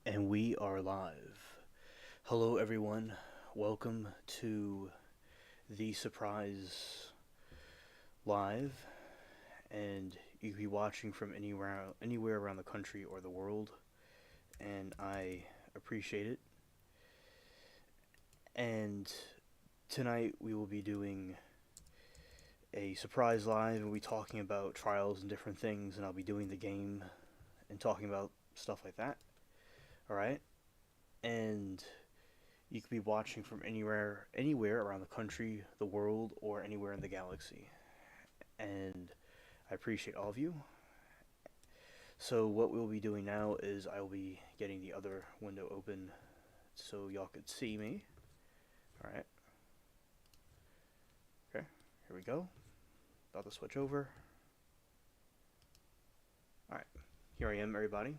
And we are live. Hello, everyone. Welcome to the surprise live. And you can be watching from anywhere around the country or the world. And I appreciate it. And tonight we will be doing a surprise live, and we'll be talking about trials and different things. And I'll be doing the game and talking about stuff like that. Alright? And you could be watching from anywhere around the country, the world, or anywhere in the galaxy. And I appreciate all of you. So what we'll be doing now is I will be getting the other window open so y'all could see me. Alright. Okay, here we go. About to switch over. Alright, here I am, everybody.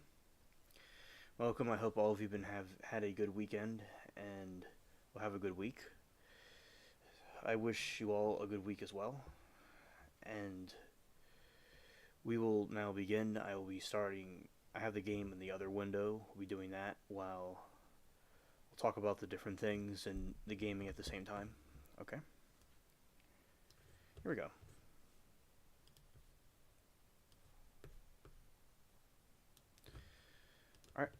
Welcome. I hope all of you have had a good weekend and will have a good week. I wish you all a good week as well. And we will now begin. I will be starting. I have the game in the other window. We'll be doing that while we'll talk about the different things and the gaming at the same time. Okay. Here we go. Alright.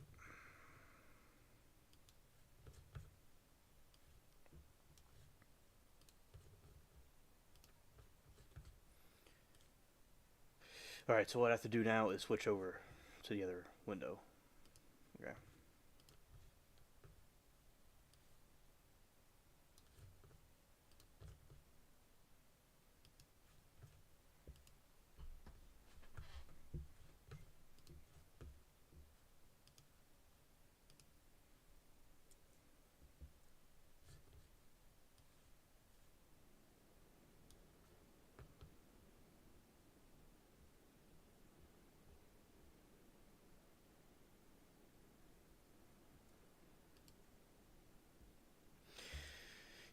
Alright, so what I have to do now is switch over to the other window. Okay.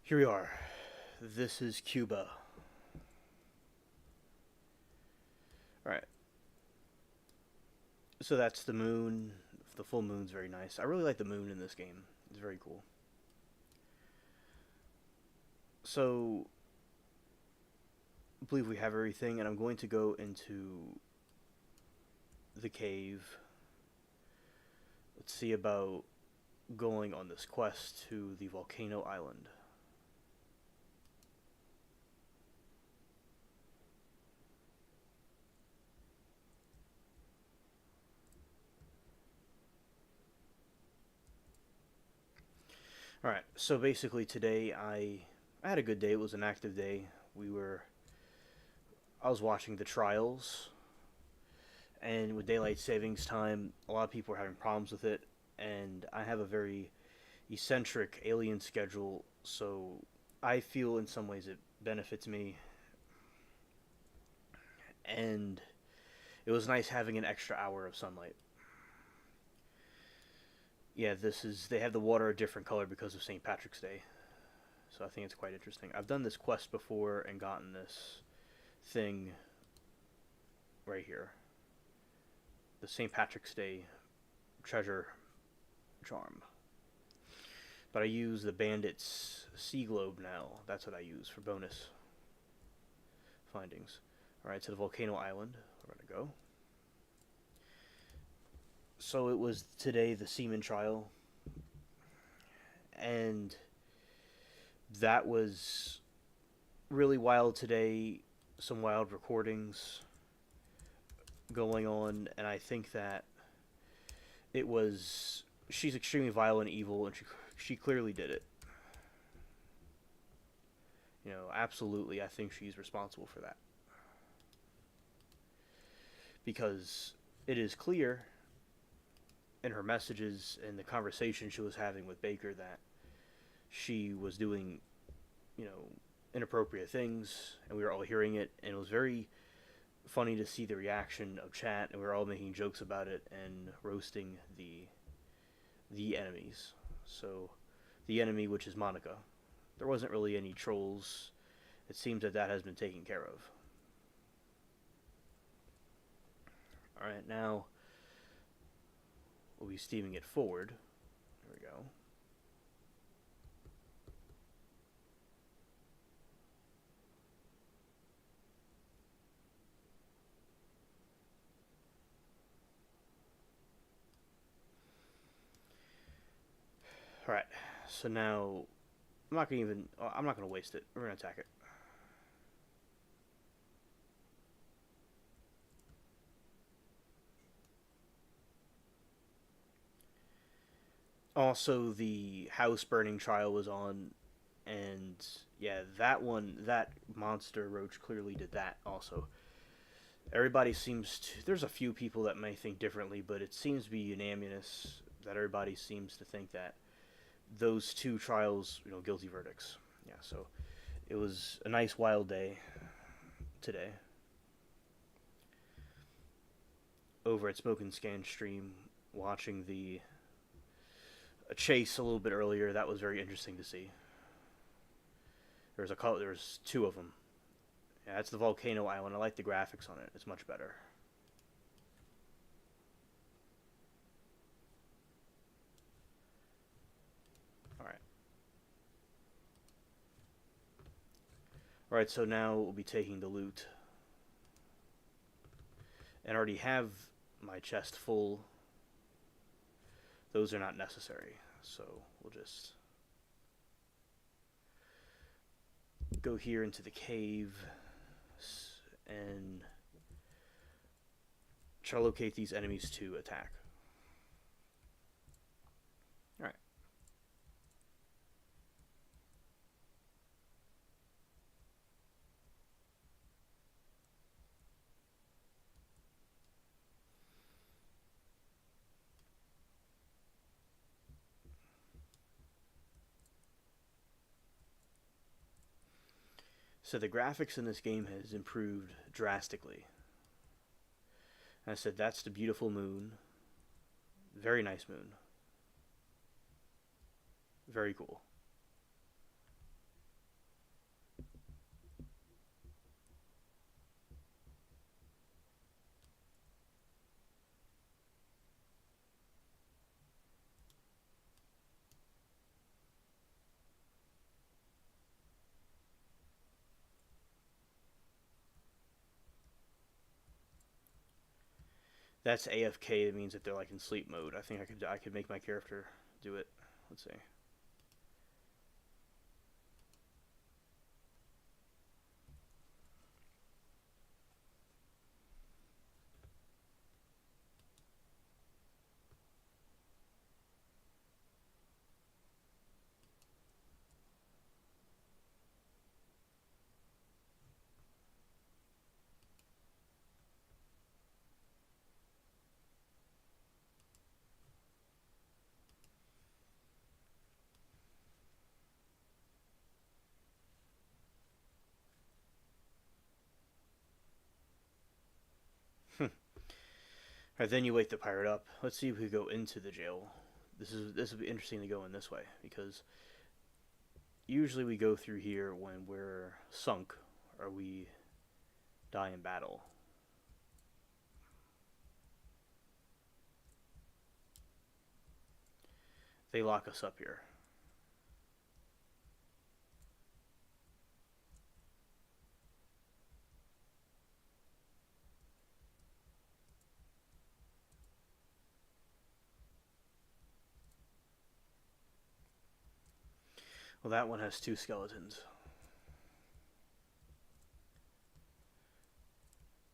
Here we are. This is Cuba. Alright. So that's the moon. The full moon's very nice. I really like the moon in this game. It's very cool. So, I believe we have everything, and I'm going to go into the cave. Let's see about going on this quest to the volcano island. Alright, so basically today I had a good day. It was an active day. I was watching the trials, and with daylight savings time, a lot of people are having problems with it, and I have a very eccentric alien schedule, so I feel in some ways it benefits me, and it was nice having an extra hour of sunlight. Yeah, they have the water a different color because of St. Patrick's Day, so I think it's quite interesting. I've done this quest before and gotten this thing right here, the St. Patrick's Day treasure charm. But I use the Bandit's Sea Globe now. That's what I use for bonus findings. Alright, to the volcano island. We're going to go. So it was today the semen trial. And that was really wild today. Some wild recordings going on. And I think that it was... She's extremely vile and evil, and she clearly did it. You know, absolutely, I think she's responsible for that. Because it is clear in her messages and the conversation she was having with Baker that she was doing, you know, inappropriate things, and we were all hearing it, and it was very funny to see the reaction of chat, and we were all making jokes about it and roasting the enemies. So, the enemy, which is Monica. There wasn't really any trolls. It seems that has been taken care of. Alright, now we'll be steaming it forward. There we go. All right. So now I'm not gonna waste it. We're gonna attack it. Also, the house burning trial was on, and yeah, that monster roach clearly did that also. Everybody seems to. There's a few people that may think differently, but it seems to be unanimous that everybody seems to think that those two trials, guilty verdicts. Yeah, so it was a nice wild day today over at Smoke and Scan stream, watching the a chase a little bit earlier. That was very interesting to see. There's two of them. Yeah, that's the volcano island. I like the graphics on it. It's much better. All right. All right. So now we'll be taking the loot, and I already have my chest full. Those are not necessary, so we'll just go here into the cave and try to locate these enemies to attack. Alright. So the graphics in this game has improved drastically. I said that's the beautiful moon. Very nice moon. Very cool. That's AFK. That means that they're like in sleep mode. I think I could make my character do it. Let's see. Alright, then you wake the pirate up. Let's see if we go into the jail. This will be interesting to go in this way because usually we go through here when we're sunk or we die in battle. They lock us up here. Well, that one has two skeletons.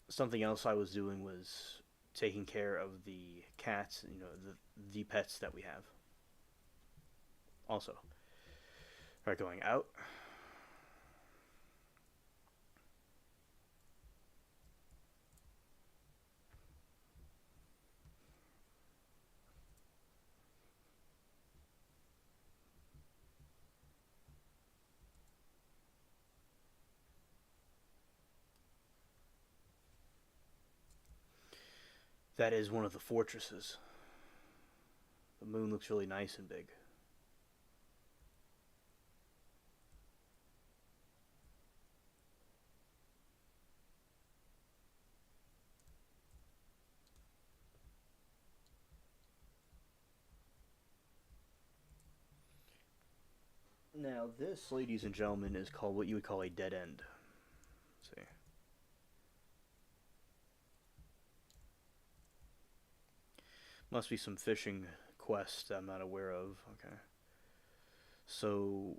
Something else I was doing was taking care of the cats, the pets that we have. Also, alright, going out. That is one of the fortresses. The moon looks really nice and big. Now this, ladies and gentlemen, is called what you would call a dead end. Let's see. Must be some fishing quest that I'm not aware of. Okay. So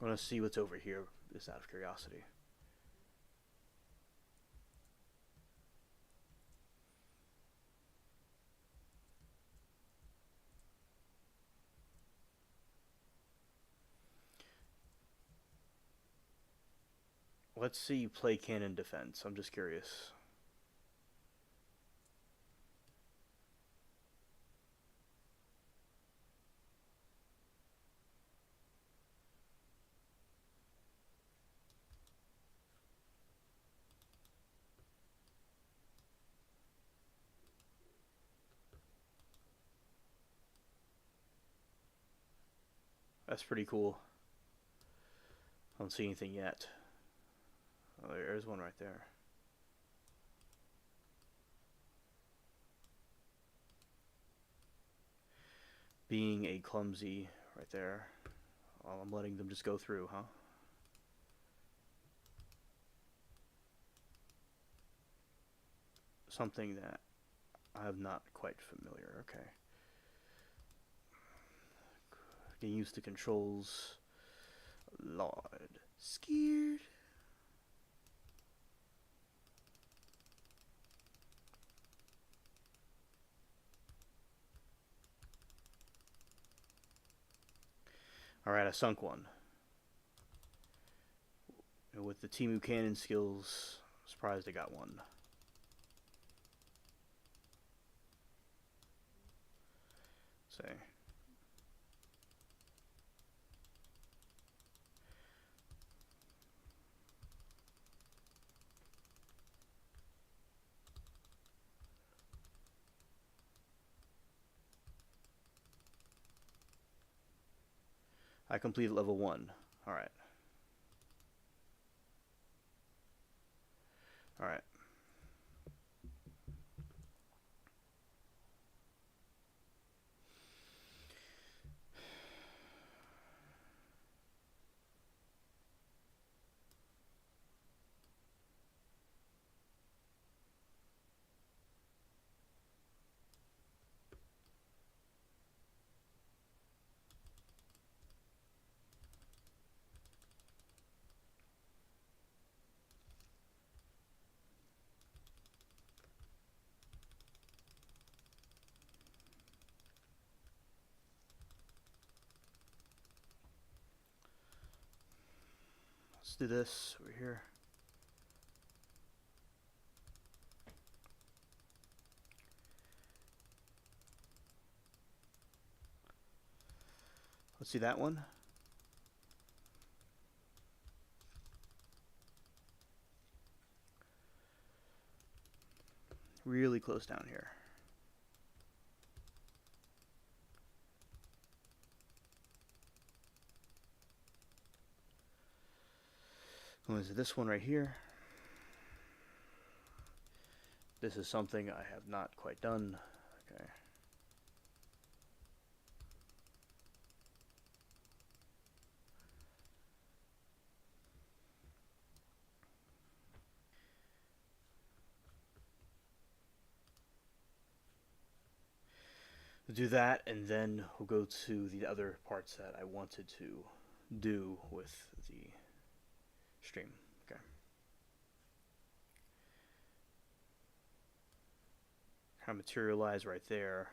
I want to see what's over here, just out of curiosity. Let's see play cannon defense. I'm just curious. That's pretty cool. I don't see anything yet. Oh, there's one right there. Being a clumsy right there. Oh, I'm letting them just go through, huh? Something that I'm not quite familiar. Okay. Getting used to controls. Lord. Scared. Alright, I sunk one. With the Timu cannon skills, surprised I got one. Say. I completed level 1. Alright. Alright. Let's do this over here. Let's see that one. Really close down here. Oh, is it this one right here? This is something I have not quite done. Okay. We'll do that, and then we'll go to the other parts that I wanted to do with the stream. Okay. Kind of materialize right there.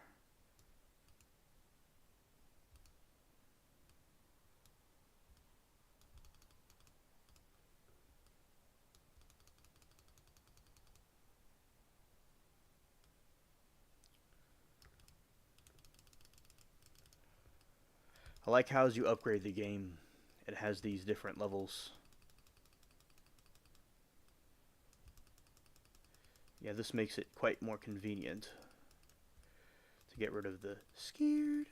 I like how as you upgrade the game, it has these different levels. Yeah, this makes it quite more convenient to get rid of the scared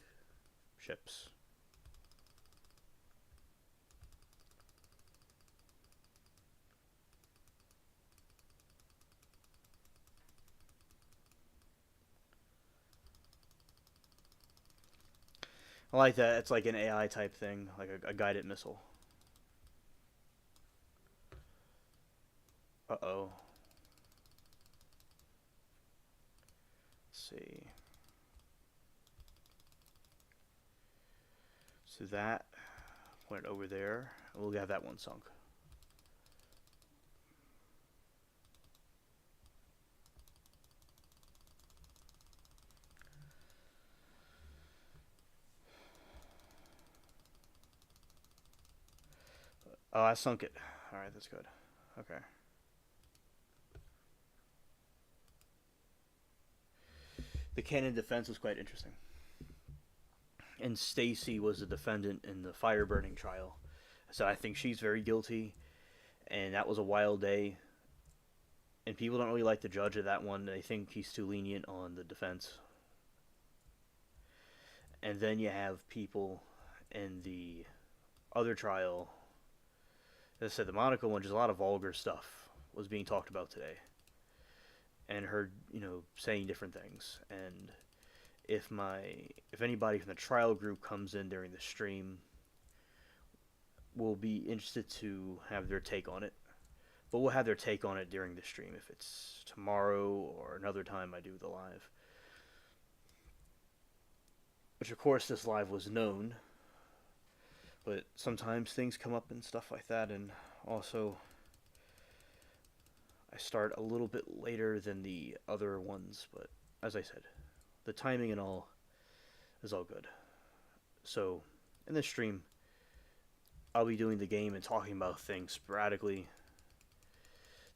ships. I like that. It's like an AI type thing, like a guided missile. Uh oh. Let's see. So that went over there. We'll have that one sunk. Oh, I sunk it. All right, that's good. Okay. The cannon defense was quite interesting. And Stacy was the defendant in the fire burning trial. So I think she's very guilty. And that was a wild day. And people don't really like the judge of that one. They think he's too lenient on the defense. And then you have people in the other trial. As I said, the Monica one, just a lot of vulgar stuff was being talked about today. And her, saying different things. And if anybody from the trial group comes in during the stream, we'll be interested to have their take on it. But we'll have their take on it during the stream if it's tomorrow or another time I do the live. Which, of course, this live was known. But sometimes things come up and stuff like that. And also, I start a little bit later than the other ones. But as I said, the timing and all is all good. So, in this stream, I'll be doing the game and talking about things sporadically,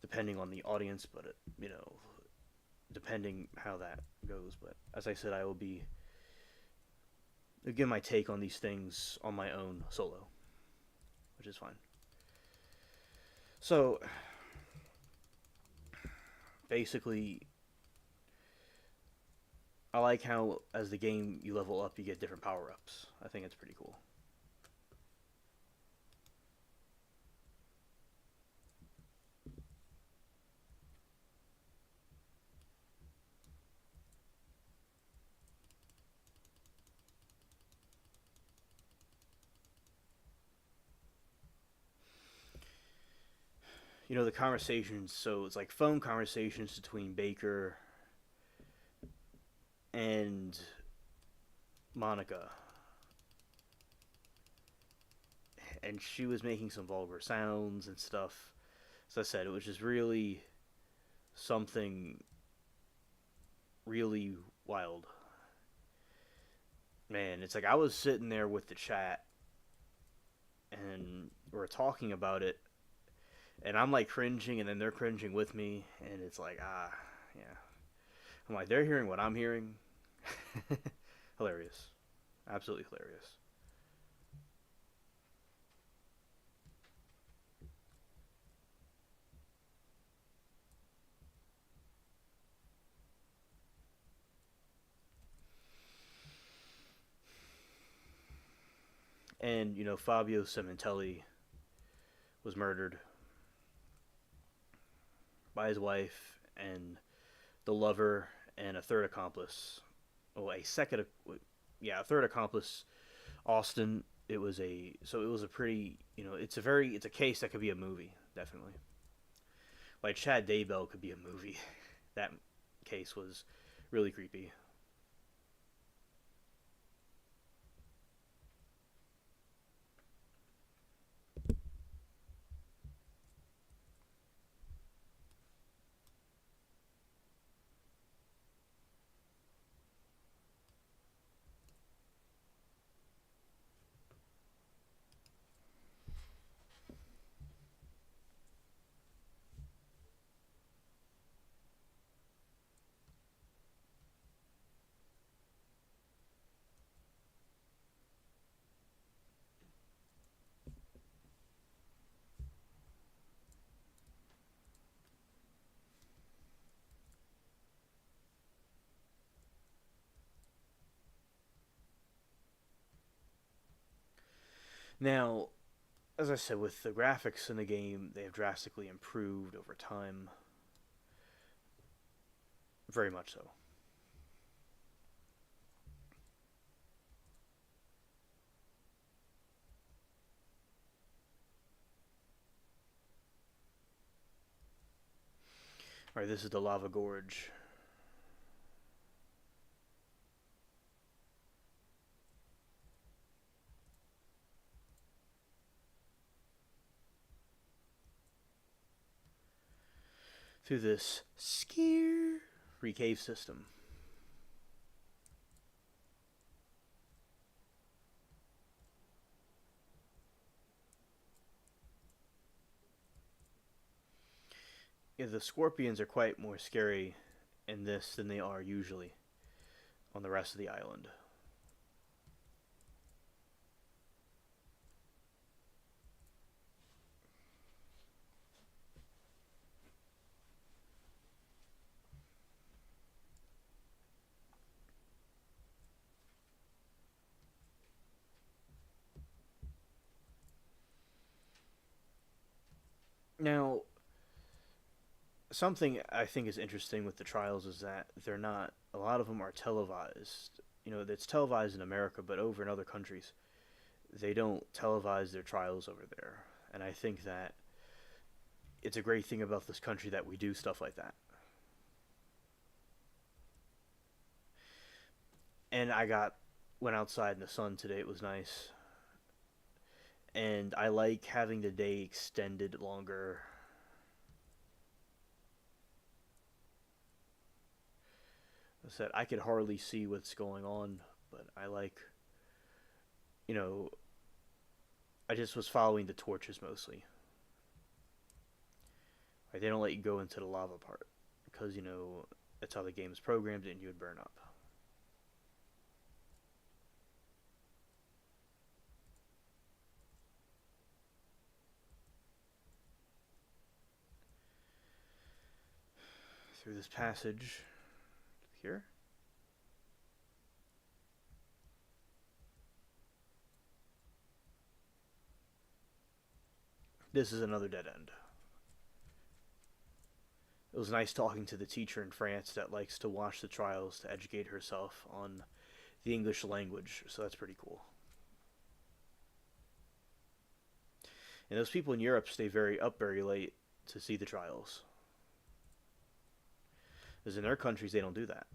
depending on the audience, but depending how that goes. But as I said, I will be give my take on these things on my own solo, which is fine. So basically, I like how as the game you level up, you get different power-ups. I think it's pretty cool. The conversations, so it's like phone conversations between Baker and Monica. And she was making some vulgar sounds and stuff. As I said, it was just really something really wild. Man, it's like I was sitting there with the chat and we're talking about it, and I'm like cringing, and then they're cringing with me, and it's like, yeah. I'm like, they're hearing what I'm hearing. Hilarious. Absolutely hilarious. And, Fabio Cementelli was murdered by his wife and the lover and a third accomplice. Oh, a third accomplice, Austin. It was a pretty, it's a case that could be a movie, definitely. Like Chad Daybell could be a movie. That case was really creepy. Now, as I said, with the graphics in the game, they have drastically improved over time. Very much so. Alright, this is the lava gorge. Through this scary cave system. Yeah, the scorpions are quite more scary in this than they are usually on the rest of the island. Now, something I think is interesting with the trials is that they're not, a lot of them are televised. You know, it's televised in America, but over in other countries, they don't televise their trials over there. And I think that it's a great thing about this country that we do stuff like that. And went outside in the sun today. It was nice. And I like having the day extended longer. I said I could hardly see what's going on, but I like, you know, I just was following the torches mostly. Right, they don't let you go into the lava part because that's how the game is programmed, and you would burn up. Through this passage here. This is another dead end. It was nice talking to the teacher in France that likes to watch the trials to educate herself on the English language, so that's pretty cool. And those people in Europe stay very late to see the trials. Because in their countries, they don't do that.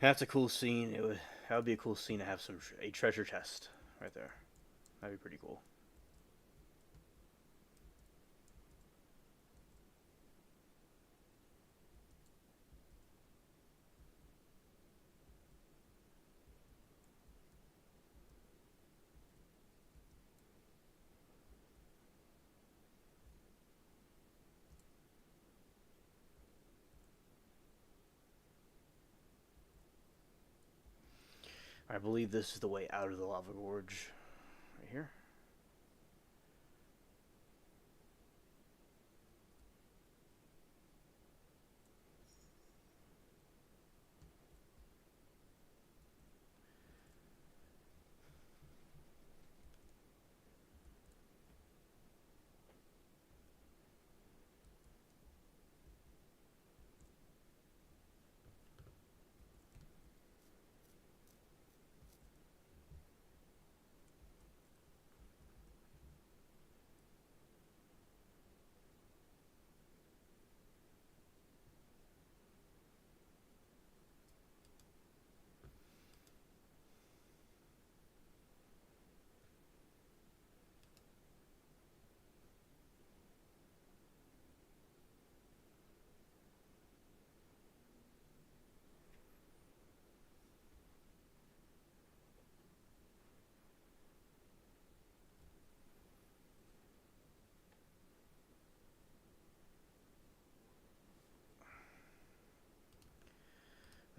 That's a cool scene. That would be a cool scene to have a treasure chest right there. That'd be pretty cool. I believe this is the way out of the lava gorge, right here.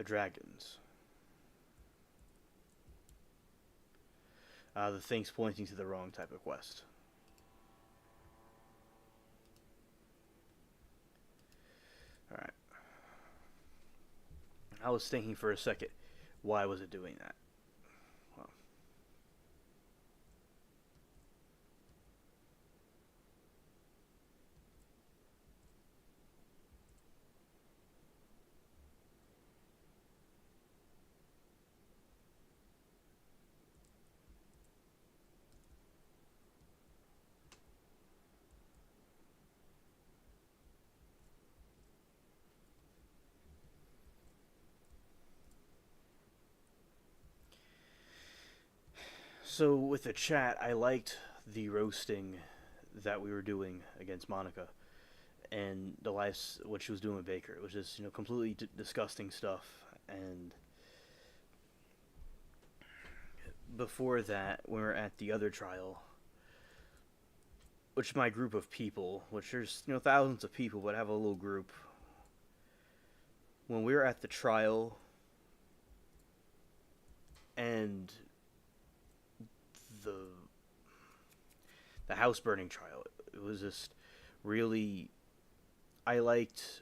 The dragons. The thing's pointing to the wrong type of quest. Alright. I was thinking for a second, why was it doing that? Well, so with the chat, I liked the roasting that we were doing against Monica and the life what she was doing with Baker. It was just completely disgusting stuff. And before that, we were at the other trial, which my group of people, which there's thousands of people, but I have a little group. When we were at the trial, and the the house burning trial, it was just really, I liked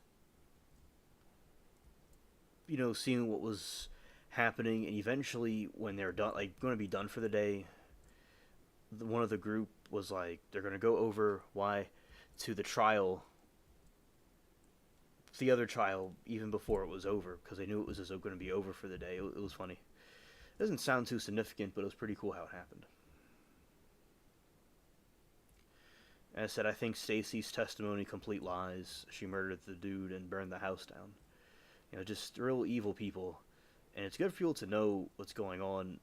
seeing what was happening, and eventually when they're done, like going to be done for the day, one of the group was like they're going to go over why to the other trial even before it was over, because they knew it was just going to be over for the day. It was funny. It doesn't sound too significant, but it was pretty cool how it happened. As I said, I think Stacy's testimony complete lies. She murdered the dude and burned the house down. Just real evil people. And it's good for people to know what's going on,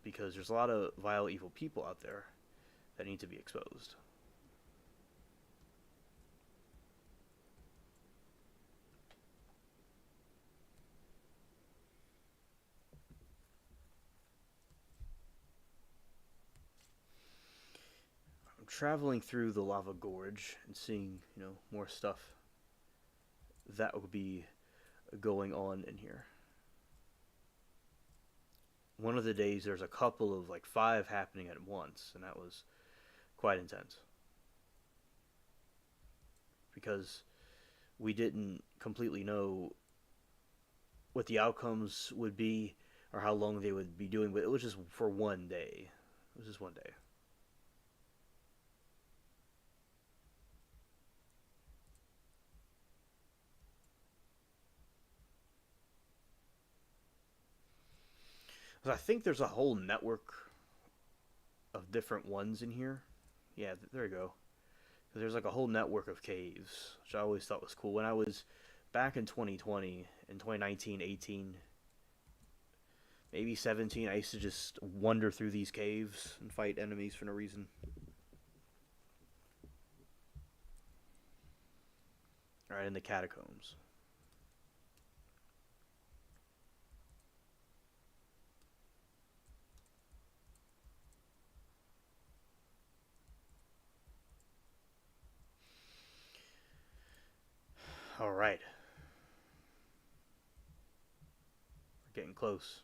because there's a lot of vile, evil people out there that need to be exposed. I'm traveling through the lava gorge and seeing, more stuff that will be going on in here. One of the days there's a couple of like 5 happening at once, and that was quite intense, because we didn't completely know what the outcomes would be or how long they would be doing, but it was just for one day. It was just one day. So I think there's a whole network of different ones in here. Yeah, there you go. There's like a whole network of caves, which I always thought was cool. When I was back in 2020, in 2019, 18, maybe 17, I used to just wander through these caves and fight enemies for no reason. Alright, in the catacombs. Alright. We're getting close.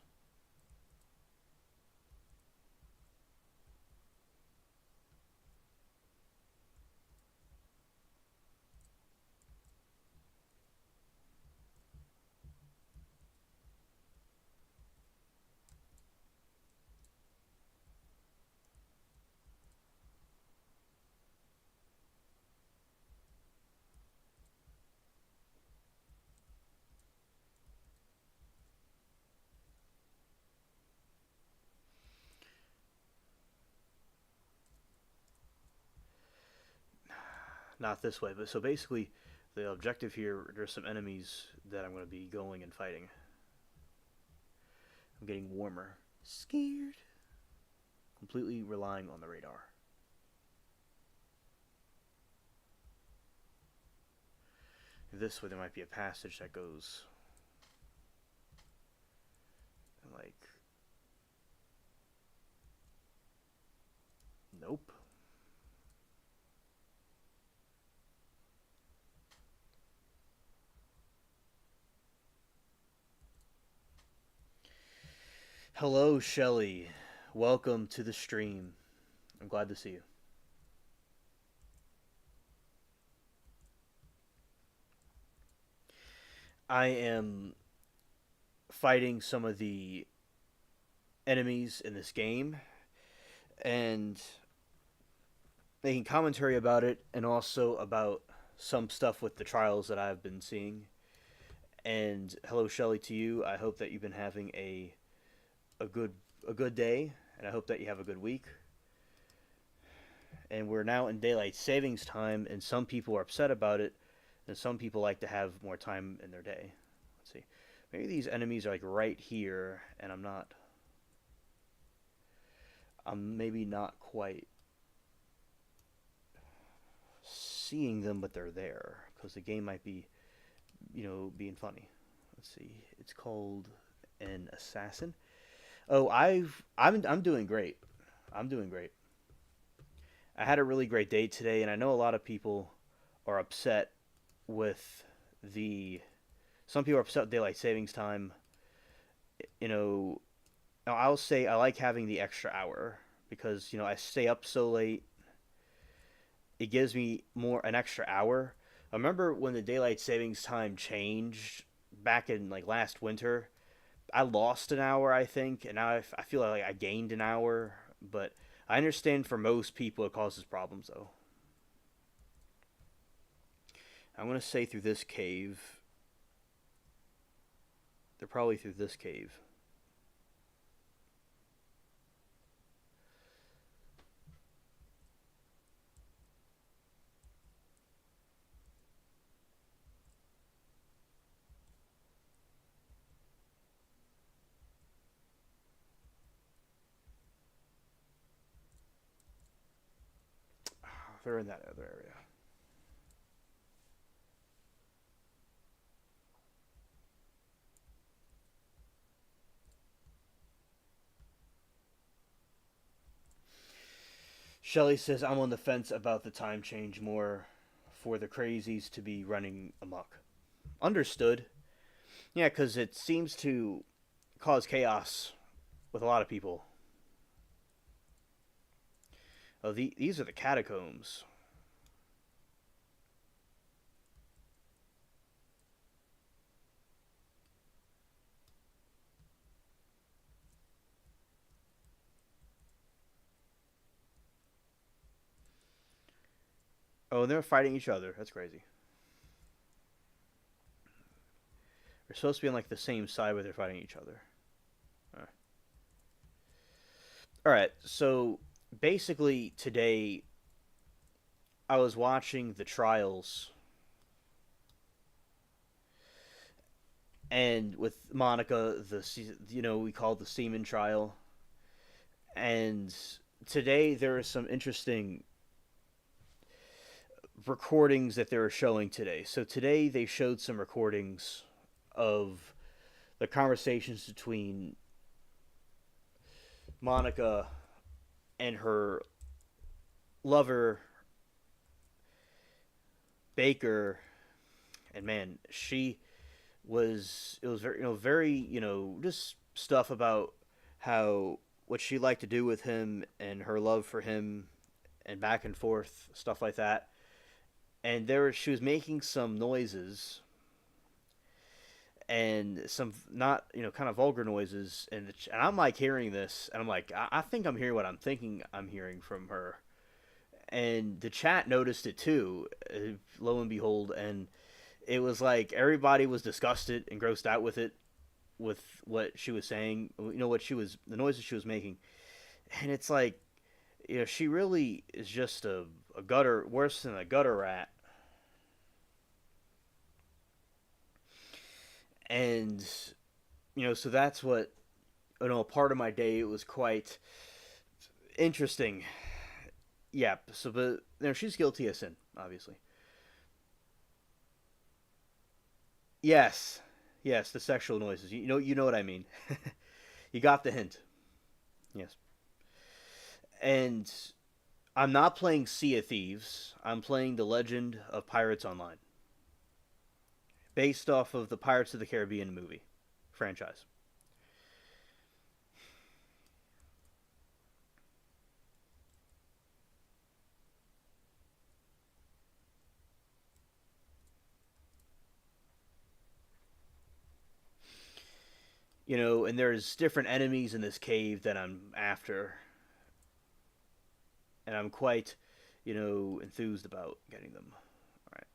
Not this way, but so basically, the objective here, there's some enemies that I'm going to be going and fighting. I'm getting warmer. Scared. Completely relying on the radar. This way there might be a passage that goes like, nope. Hello, Shelly. Welcome to the stream. I'm glad to see you. I am fighting some of the enemies in this game and making commentary about it and also about some stuff with the trials that I've been seeing. And hello, Shelly, to you. I hope that you've been having a good a good day, and I hope that you have a good week. And we're now in daylight savings time, and some people are upset about it, and some people like to have more time in their day. Let's see. Maybe these enemies are like right here, and I'm maybe not quite seeing them, but they're there because the game might be, being funny. Let's see. It's called an assassin. Oh, I'm doing great. I'm doing great. I had a really great day today, and I know a lot of people are upset with the. Some people are upset with daylight savings time. You know, I'll say I like having the extra hour because I stay up so late. It gives me an extra hour. I remember when the daylight savings time changed back in like last winter. I lost an hour, I think, and now I feel like I gained an hour. But I understand for most people it causes problems though. I'm gonna say through this cave. They're probably through this cave. They're in that other area. Shelly says I'm on the fence about the time change more for the crazies to be running amok. Understood. Yeah, because it seems to cause chaos with a lot of people. Oh, these are the catacombs. Oh, and they're fighting each other. That's crazy. They're supposed to be on like the same side, but they're fighting each other. All right. So basically, today I was watching the trials, and with Monica, we call it the semen trial, and today there are some interesting recordings that they were showing today. So today they showed some recordings of the conversations between Monica and her lover Baker, and man, she was it was very just stuff about how what she liked to do with him and her love for him and back and forth stuff like that. And she was making some noises and some not kind of vulgar noises, and I'm like hearing this, and I'm like I think I'm hearing what I'm thinking I'm hearing from her, and the chat noticed it too, lo and behold, and it was like everybody was disgusted and grossed out with it, with what she was saying, what she was the noises she was making, and it's like she really is just a gutter worse than a gutter rat. And so that's what a part of my day. It was quite interesting. Yep. So, but she's guilty of sin, obviously. Yes, yes, the sexual noises. You know what I mean. You got the hint. Yes. And I'm not playing Sea of Thieves. I'm playing The Legend of Pirates Online, based off of the Pirates of the Caribbean movie franchise. and there's different enemies in this cave that I'm after, and I'm quite, enthused about getting them. All right.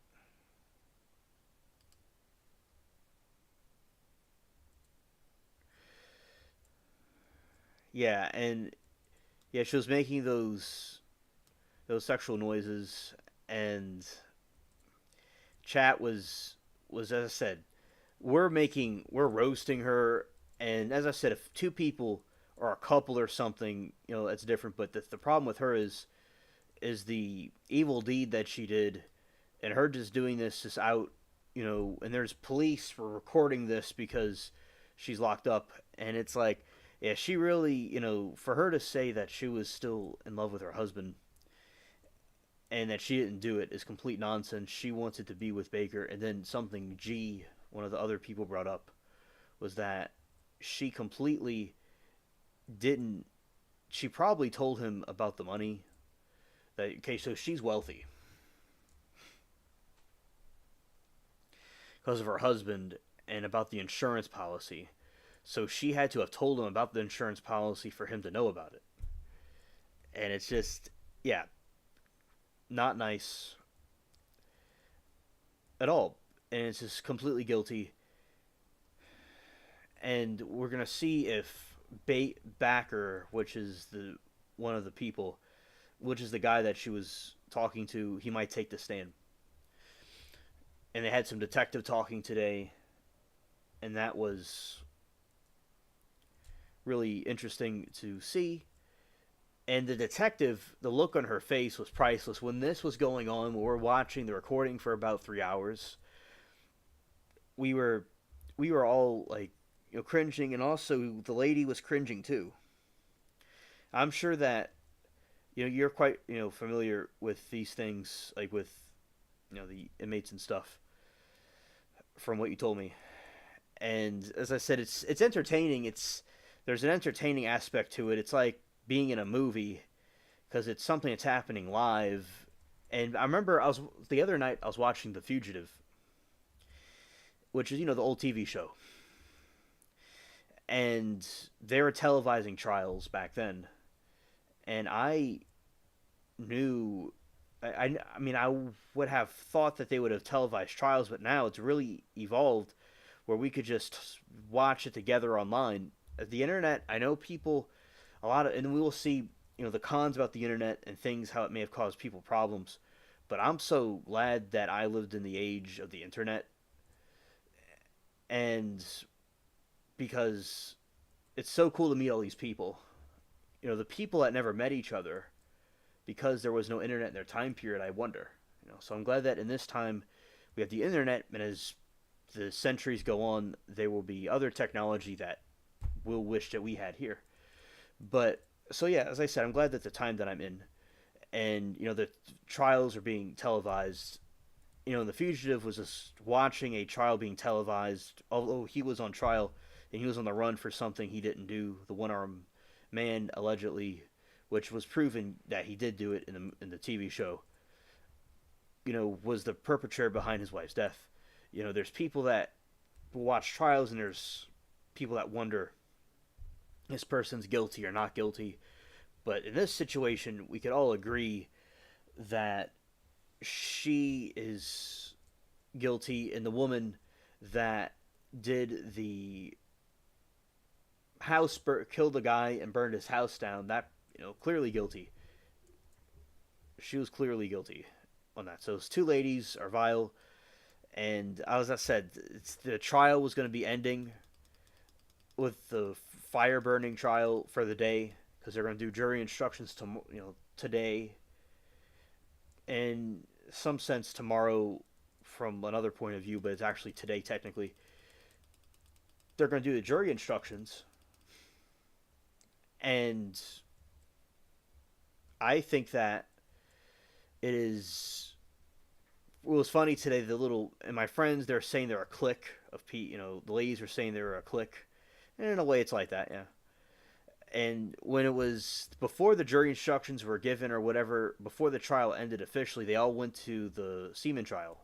Yeah, and yeah, she was making those sexual noises, and chat was as I said, we're roasting her, and as I said, if two people or a couple or something, that's different. But the problem with her is the evil deed that she did, and her just doing this just out, and there's police for recording this because she's locked up, and it's like, yeah, she really, for her to say that she was still in love with her husband and that she didn't do it is complete nonsense. She wanted to be with Baker, and then something G, one of the other people, brought up was that she completely didn't. She probably told him about the money. That okay, so she's wealthy because of her husband and about the insurance policy. So she had to have told him about the insurance policy for him to know about it. And it's just, yeah, not nice at all. And it's just completely guilty. And we're gonna see if Backer, which is the one of the people, which is the guy that she was talking to, he might take the stand. And they had some detective talking today, and that was really interesting to see. And the detective, the look on her face was priceless. When this was going on, we were watching the recording for about 3 hours. We were all like, cringing, and also the lady was cringing too. I'm sure that you're quite familiar with these things, like with the inmates and stuff, from what you told me. And as I said, it's entertaining. There's an entertaining aspect to it. It's like being in a movie because it's something that's happening live. And I remember the other night I was watching The Fugitive, which is the old TV show, and they were televising trials back then, and I knew. I mean, I would have thought that they would have televised trials, but now it's really evolved where we could just watch it together online. The internet, I know people, and we will see, the cons about the internet and things, how it may have caused people problems. But I'm so glad that I lived in the age of the internet, and because it's so cool to meet all these people. The people that never met each other because there was no internet in their time period, I wonder. So I'm glad that in this time we have the internet, and as the centuries go on, there will be other technology that we'll wish that we had here. But so yeah, as I said, I'm glad that the time that I'm in, and the trials are being televised. The fugitive was just watching a trial being televised, although he was on trial and he was on the run for something he didn't do. The one-armed man allegedly, which was proven that he did do it in the TV show, was the perpetrator behind his wife's death. There's people that watch trials, and there's people that wonder this person's guilty or not guilty. But in this situation, we could all agree that she is guilty, and the woman that did the killed the guy and burned his house down, that clearly guilty. She was clearly guilty on that. So those two ladies are vile, and as I said, the trial was going to be ending with the fire burning trial for the day, because they're going to do jury instructions today, in some sense tomorrow from another point of view, but it's actually today technically. They're going to do the jury instructions, and I think that it is. It was funny today. And my friends, they're saying they're a clique of the ladies are saying they're a clique, and in a way, it's like that, yeah. And when it was before the jury instructions were given or whatever, before the trial ended officially, they all went to the semen trial.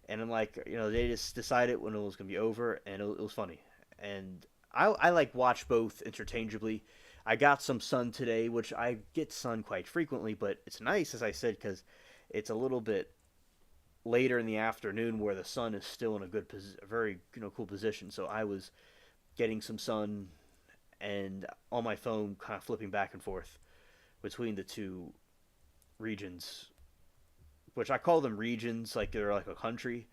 And I'm like, they just decided when it was going to be over, and it was funny. and I like watch both interchangeably. I got some sun today, which I get sun quite frequently, but it's nice, as I said, because it's a little bit later in the afternoon where the sun is still in a a very cool position. So I was getting some sun and on my phone, kind of flipping back and forth between the two regions, which I call them regions, like they're like a country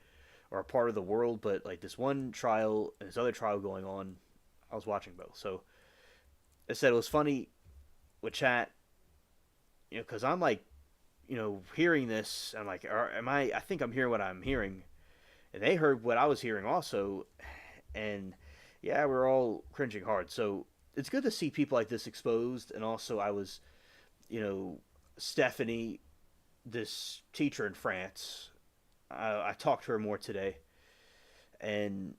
or a part of the world. But like this one trial and this other trial going on, I was watching both. So I said it was funny with chat, because I'm like, hearing this. I'm like, am I? I think I'm hearing what I'm hearing, and they heard what I was hearing also, and yeah, we're all cringing hard. So it's good to see people like this exposed, and also I was, you know, Stephanie, this teacher in France. I talked to her more today, and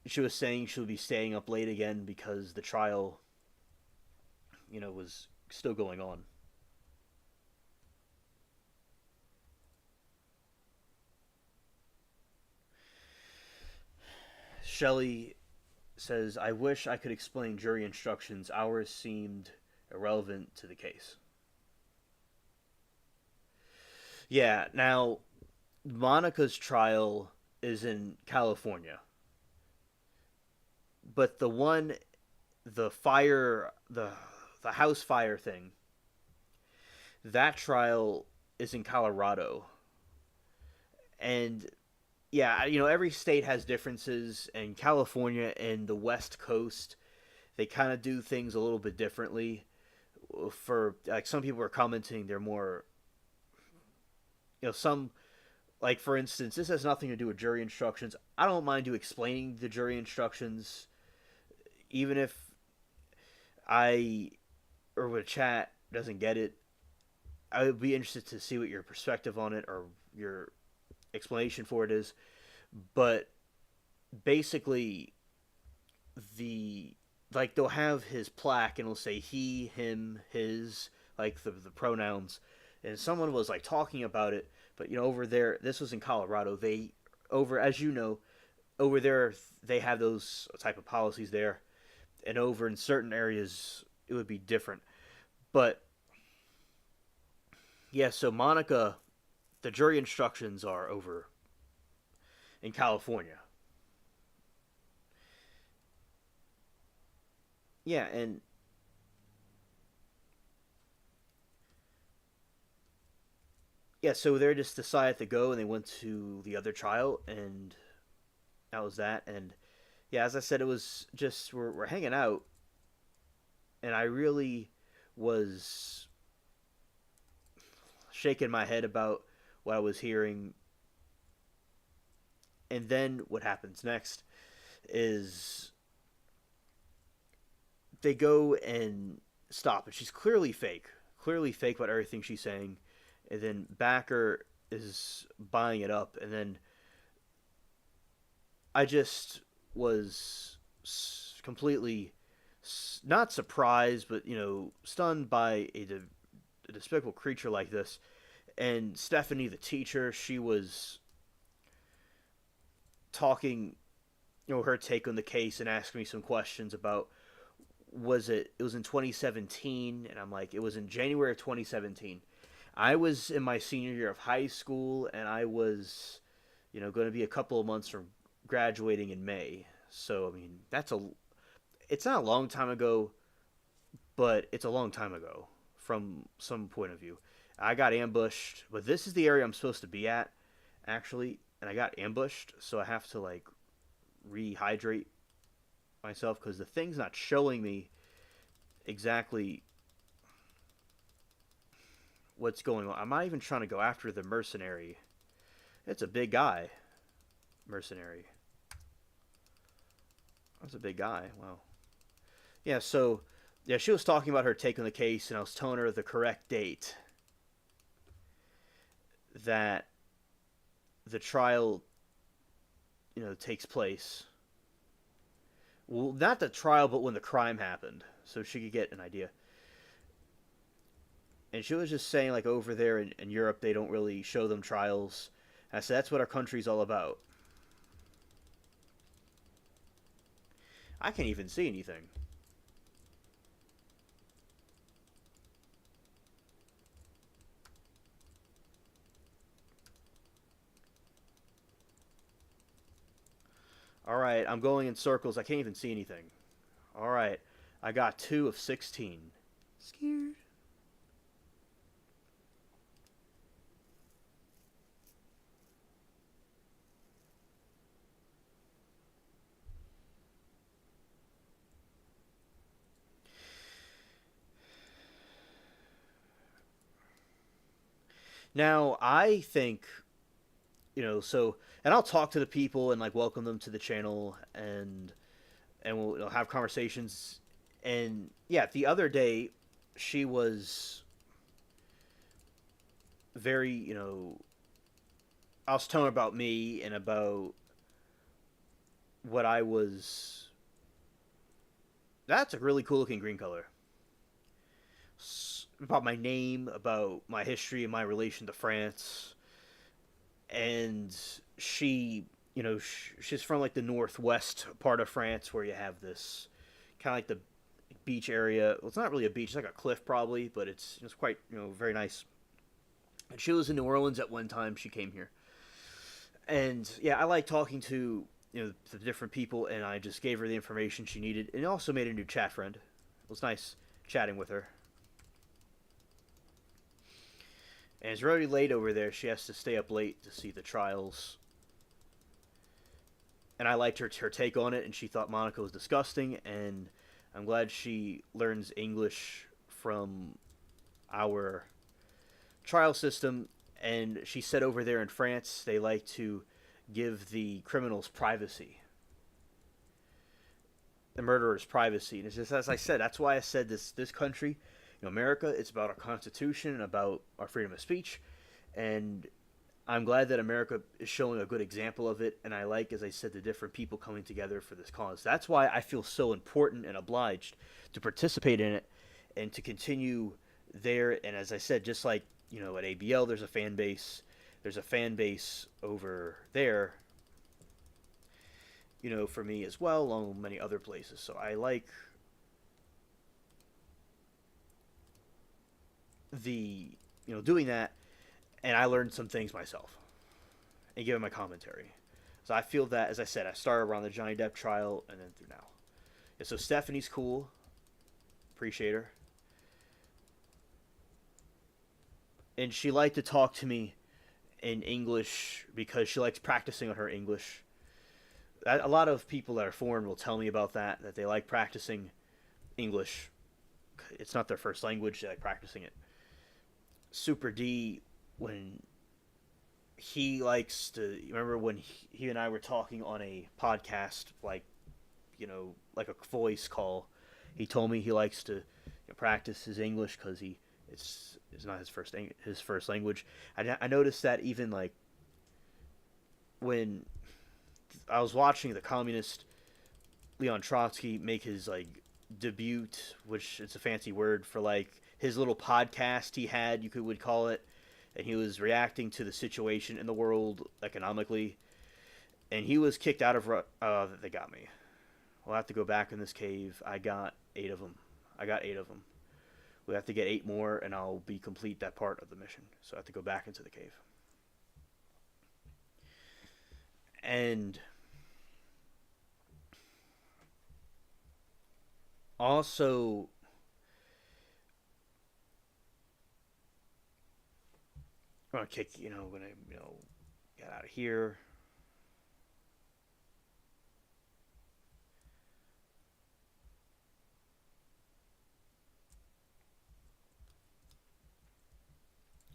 she was saying she'll be staying up late again because the trial, was still going on. Shelley says, I wish I could explain jury instructions. Ours seemed irrelevant to the case. Yeah, now, Monica's trial is in California, but the fire, the house fire thing, that trial is in Colorado. And yeah, every state has differences, and California and the West Coast, they kind of do things a little bit differently. For like some people are commenting, they're more, some, like for instance, this has nothing to do with jury instructions. I don't mind you explaining the jury instructions, even if I or with chat doesn't get it. I would be interested to see what your perspective on it or your explanation for it is. But basically, the like they'll have his plaque and it'll say he, him, his, like the pronouns. And someone was like talking about it, but over there, this was in Colorado. They over as you know, over there they have those type of policies there, and over in certain areas it would be different. But yeah, so Monica, the jury instructions are over in California. Yeah, and yeah, so they just decided to go, and they went to the other trial, and that was that. And yeah, as I said, it was just we're hanging out, and I really was shaking my head about what I was hearing. And then what happens next is they go and stop, and she's clearly fake about everything she's saying. And then Backer is buying it up, and then I just was completely not surprised, but stunned by a despicable creature like this. And Stephanie, the teacher, she was talking, her take on the case and asking me some questions about it was in 2017, and I'm like, it was in January of 2017. I was in my senior year of high school, and I was, going to be a couple of months from graduating in May. So I mean, it's not a long time ago, but it's a long time ago from some point of view. I got ambushed, but this is the area I'm supposed to be at, actually, and I got ambushed, so I have to like rehydrate myself because the thing's not showing me exactly what's going on. I'm not even trying to go after the mercenary. It's a big guy. Mercenary. That's a big guy. Wow. Yeah, so yeah, she was talking about her take on the case, and I was telling her the correct date that the trial, takes place. Well, not the trial, but when the crime happened, so she could get an idea. And she was just saying, like, over there in Europe, they don't really show them trials. And I said, that's what our country's all about. I can't even see anything. All right, I'm going in circles. I can't even see anything. All right, I got 2 of 16. Scared. Now, I think, so, and I'll talk to the people and like welcome them to the channel, and we'll have conversations. And yeah, the other day she was very, I was telling her about me and about what I was. That's a really cool looking green color. About my name, about my history and my relation to France. And she, she's from like the northwest part of France where you have this kind of like the beach area. Well, it's not really a beach; it's like a cliff probably, but it's quite very nice. And she was in New Orleans at one time. She came here, and yeah, I like talking to the different people, and I just gave her the information she needed, and also made a new chat friend. It was nice chatting with her. And it's really late over there. She has to stay up late to see the trials. And I liked her take on it, and she thought Monaco was disgusting. And I'm glad she learns English from our trial system. And she said over there in France, they like to give the criminals privacy, the murderers privacy. And it's just as I said. That's why I said this country, America, it's about our Constitution and about our freedom of speech. And I'm glad that America is showing a good example of it. And I like, as I said, the different people coming together for this cause. That's why I feel so important and obliged to participate in it and to continue there. And as I said, just like, at ABL, there's a fan base. There's a fan base over there, for me as well, along with many other places. So I like the doing that, and I learned some things myself and giving my commentary. So I feel that, as I said, I started around the Johnny Depp trial and then through now. Yeah, so Stephanie's cool, appreciate her, and she liked to talk to me in English because she likes practicing on her English. A lot of people that are foreign will tell me about that they like practicing English. It's not their first language; they like practicing it. Super D, when he likes to remember when he and I were talking on a podcast, like like a voice call. He told me he likes to practice his English because it's not his first language. I noticed that even like when I was watching the communist Leon Trotsky make his like debut, which it's a fancy word for like his little podcast he had, would call it, and he was reacting to the situation in the world economically, and he was kicked out of. They got me. We'll have to go back in this cave. I got 8 of them. We have to get 8 more, and I'll be complete that part of the mission. So I have to go back into the cave. And also, I'm gonna kick. Gonna get out of here.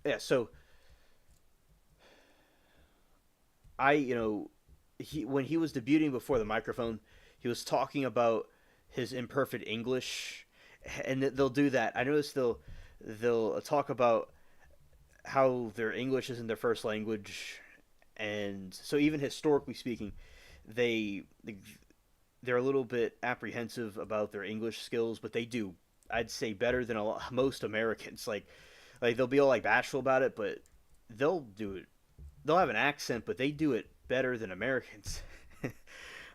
Yeah. So I, he when he was debuting before the microphone, he was talking about his imperfect English, and they'll do that. I noticed they'll talk about how their English isn't their first language, and so even historically speaking, they they're a little bit apprehensive about their English skills, but they do, I'd say, better than most Americans. Like they'll be all like bashful about it, but they'll do it. They'll have an accent, but they do it better than Americans.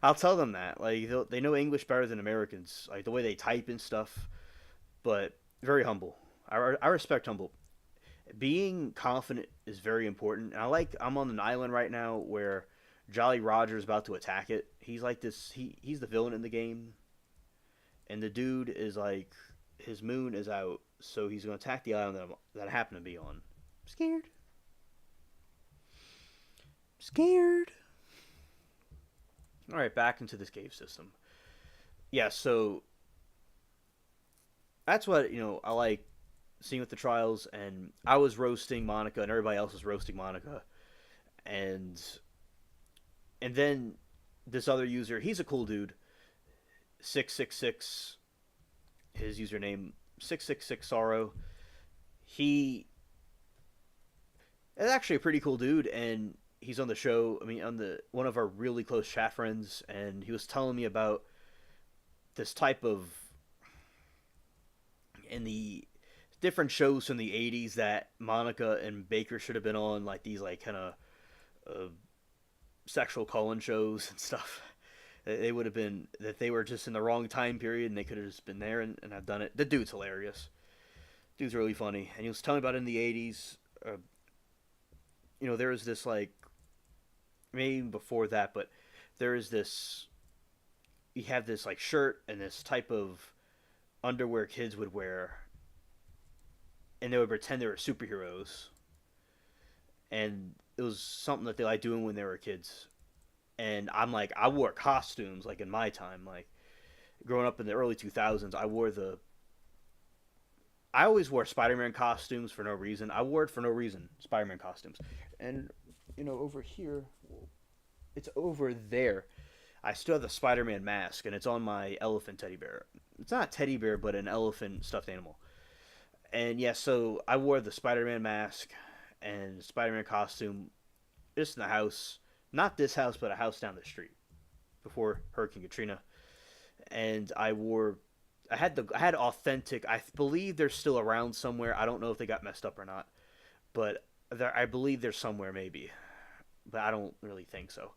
I'll tell them that. Like they know English better than Americans, like the way they type and stuff. But very humble. I respect humble. Being confident is very important. And I'm on an island right now where Jolly Roger is about to attack it. He's like this. He's the villain in the game, and the dude is like his moon is out, so he's going to attack the island that I happen to be on. Scared. Scared. All right, back into this cave system. Yeah, so that's what I like seeing with the trials. And I was roasting Monica, and everybody else was roasting Monica, and then this other user, he's a cool dude, 666, his username 666 Sorrow. He is actually a pretty cool dude, and he's on the show. I mean, on the one of our really close chat friends, and he was telling me about this type of in the different shows from the 80s that Monica and Baker should have been on, like these like kind of uh, sexual call-in shows and stuff. They would have been that they were just in the wrong time period, and they could have just been there and have done it. The dude's hilarious. Dude's really funny, and he was telling me about it in the 80s. There was this like maybe before that, but there is this. You have this like shirt and this type of underwear kids would wear, and they would pretend they were superheroes, and it was something that they liked doing when they were kids. And I'm like, I wore costumes like in my time, like growing up in the early 2000s. I always wore Spider-Man costumes for no reason. I wore it for no reason, Spider-Man costumes. And over here, it's over there. I still have the Spider-Man mask, and it's on my elephant teddy bear. It's not a teddy bear, but an elephant stuffed animal. And yeah, so I wore the Spider-Man mask and Spider-Man costume just in the house. Not this house, but a house down the street before Hurricane Katrina. And I had authentic. I believe they're still around somewhere. I don't know if they got messed up or not, but I believe they're somewhere maybe, but I don't really think so.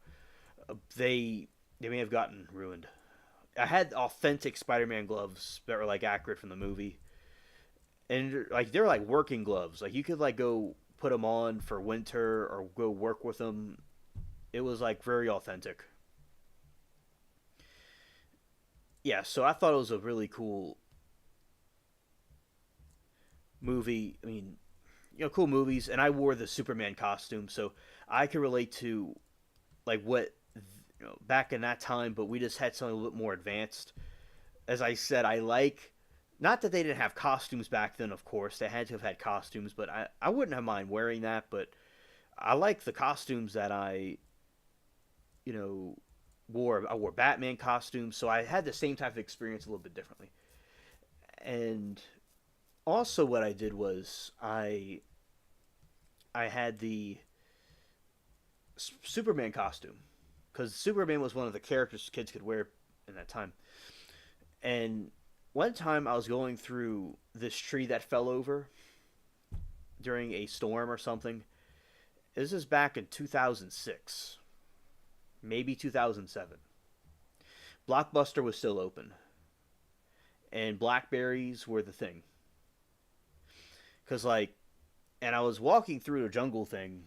They may have gotten ruined. I had authentic Spider-Man gloves that were like accurate from the movie, and like they're like working gloves. Like you could like go put them on for winter or go work with them. It was like very authentic. Yeah, so I thought it was a really cool movie. I mean, cool movies, and I wore the Superman costume, so I could relate to like what back in that time, but we just had something a little bit more advanced. As I said, I like not that they didn't have costumes back then. Of course, they had to have had costumes, but I wouldn't have mind wearing that. But I like the costumes that you know, I wore Batman costumes, so I had the same type of experience a little bit differently. And also, what I did was I had the Superman costume because Superman was one of the characters kids could wear in that time. And one time I was going through this tree that fell over during a storm or something. This is back in 2006, maybe 2007. Blockbuster was still open, and Blackberries were the thing. Cause like, and I was walking through the jungle thing,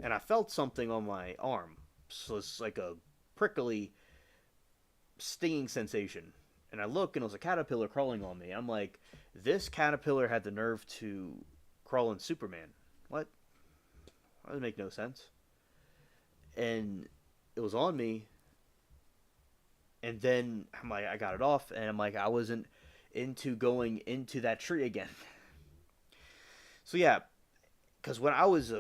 and I felt something on my arm. So it's like a prickly, stinging sensation. And I look, and it was a caterpillar crawling on me. I'm like, this caterpillar had the nerve to crawl on Superman. What? That doesn't make no sense. And it was on me, and then I'm like, I got it off, and I'm like, I wasn't into going into that tree again. So yeah, because when I was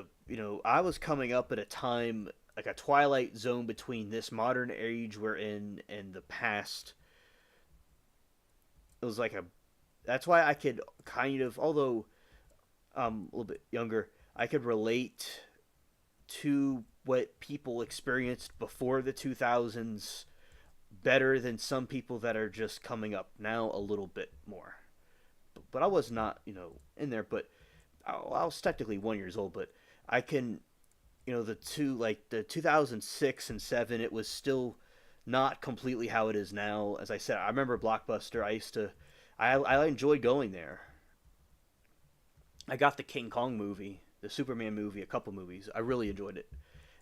I was coming up at a time like a twilight zone between this modern age we're in and the past. It was like a, that's why I could kind of, although a little bit younger, I could relate to what people experienced before the 2000s better than some people that are just coming up now a little bit more. But I was not, in there. But I was technically 1 years old. But I can, the 2006 and 7, it was still not completely how it is now. As I said, I remember Blockbuster. I enjoyed going there. I got the King Kong movie, the Superman movie, a couple movies. I really enjoyed it,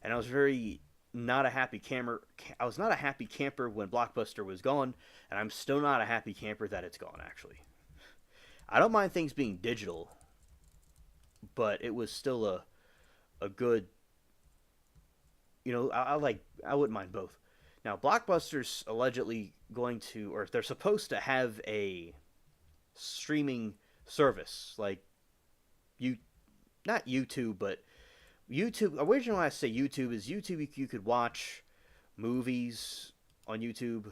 and I was very not a happy camper. I was not a happy camper when Blockbuster was gone, and I'm still not a happy camper that it's gone. Actually, I don't mind things being digital, but it was still a good. I wouldn't mind both. Now, Blockbuster's allegedly going to, or they're supposed to have a streaming service like you, not YouTube, but YouTube. Originally, when I say YouTube, is YouTube you could watch movies on YouTube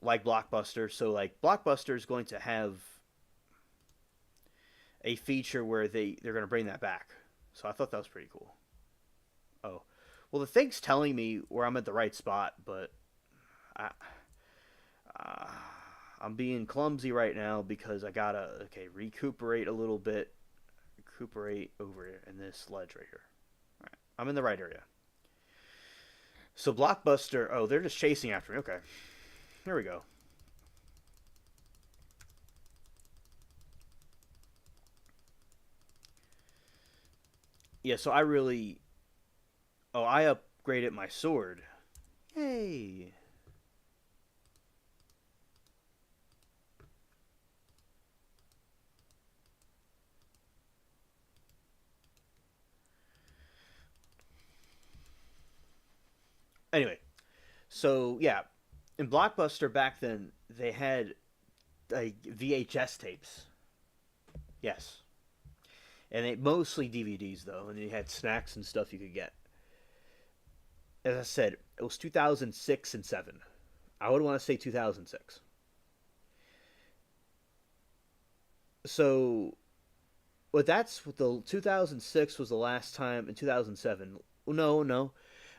like Blockbuster. So, like Blockbuster is going to have a feature where they're going to bring that back. So I thought that was pretty cool. Oh, well, the thing's telling me where I'm at the right spot, but I, uh, I'm being clumsy right now because I gotta recuperate a little bit, recuperate over in this ledge right here. All right, I'm in the right area. So Blockbuster, oh, they're just chasing after me. Okay, here we go. Yeah, so I upgraded my sword. Yay! Anyway, so yeah, in Blockbuster back then they had like VHS tapes. Yes, and they mostly DVDs though, and they had snacks and stuff you could get. As I said, it was 2006 and 7. I would want to say 2006. So, that's what the 2006 was the last time in 2007. No, no.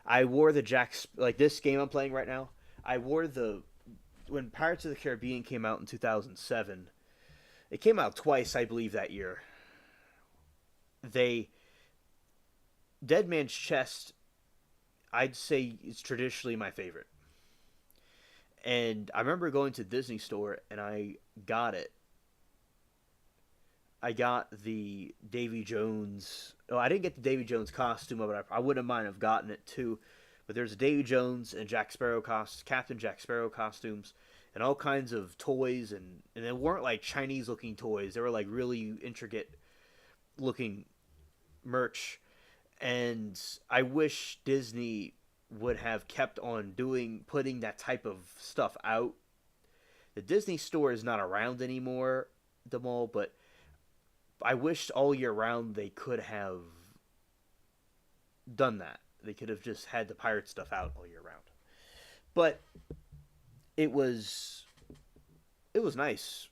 I wore the like this game I'm playing right now. I wore the when Pirates of the Caribbean came out in 2007. It came out twice, I believe, that year. They Dead Man's Chest, I'd say, is traditionally my favorite. And I remember going to Disney Store and I got it. I got the Davy Jones. Oh, I didn't get the Davy Jones costume, but I wouldn't mind have gotten it too. But there's a Davy Jones and Jack Sparrow Captain Jack Sparrow costumes, and all kinds of toys, and they weren't like Chinese looking toys. They were like really intricate looking merch. And I wish Disney would have kept on putting that type of stuff out. The Disney store is not around anymore, the mall, but I wished all year round they could have done that. They could have just had the pirate stuff out all year round. But it was it was nice.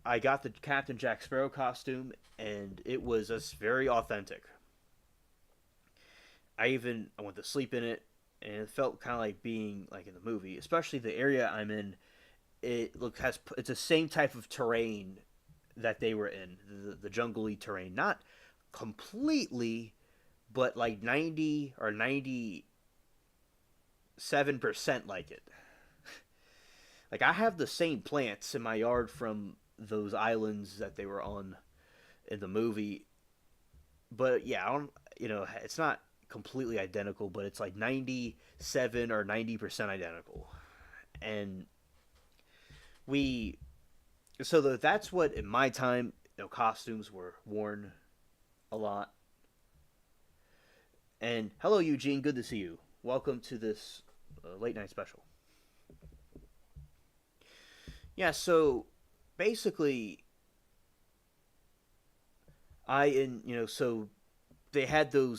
I got the Captain Jack Sparrow costume, and it was just very authentic. I went to sleep in it, and it felt kind of like being like in the movie. Especially the area I'm in, it's the same type of terrain that they were in, the jungly terrain. Not completely, but like 90 or 97% like it. Like I have the same plants in my yard from those islands that they were on in the movie, but yeah, I don't, it's not completely identical, but it's like 97 or 90% identical. And we that's what in my time, costumes were worn a lot. And hello, Eugene, good to see you. Welcome to this late night special. Yeah, so basically, so they had the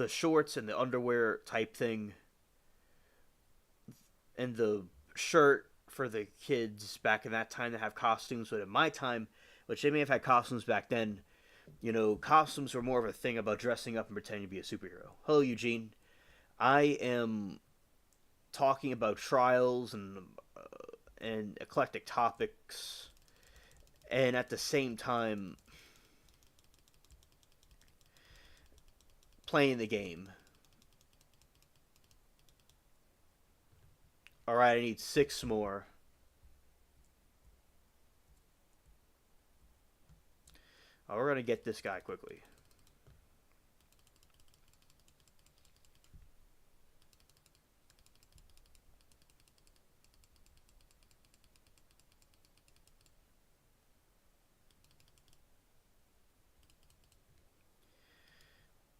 shorts and the underwear type thing, and the shirt for the kids back in that time to have costumes. But in my time, which they may have had costumes back then, costumes were more of a thing about dressing up and pretending to be a superhero. Hello, Eugene. I am talking about trials and eclectic topics, and at the same time playing the game. Alright, I need 6 more. Oh, we're gonna get this guy quickly.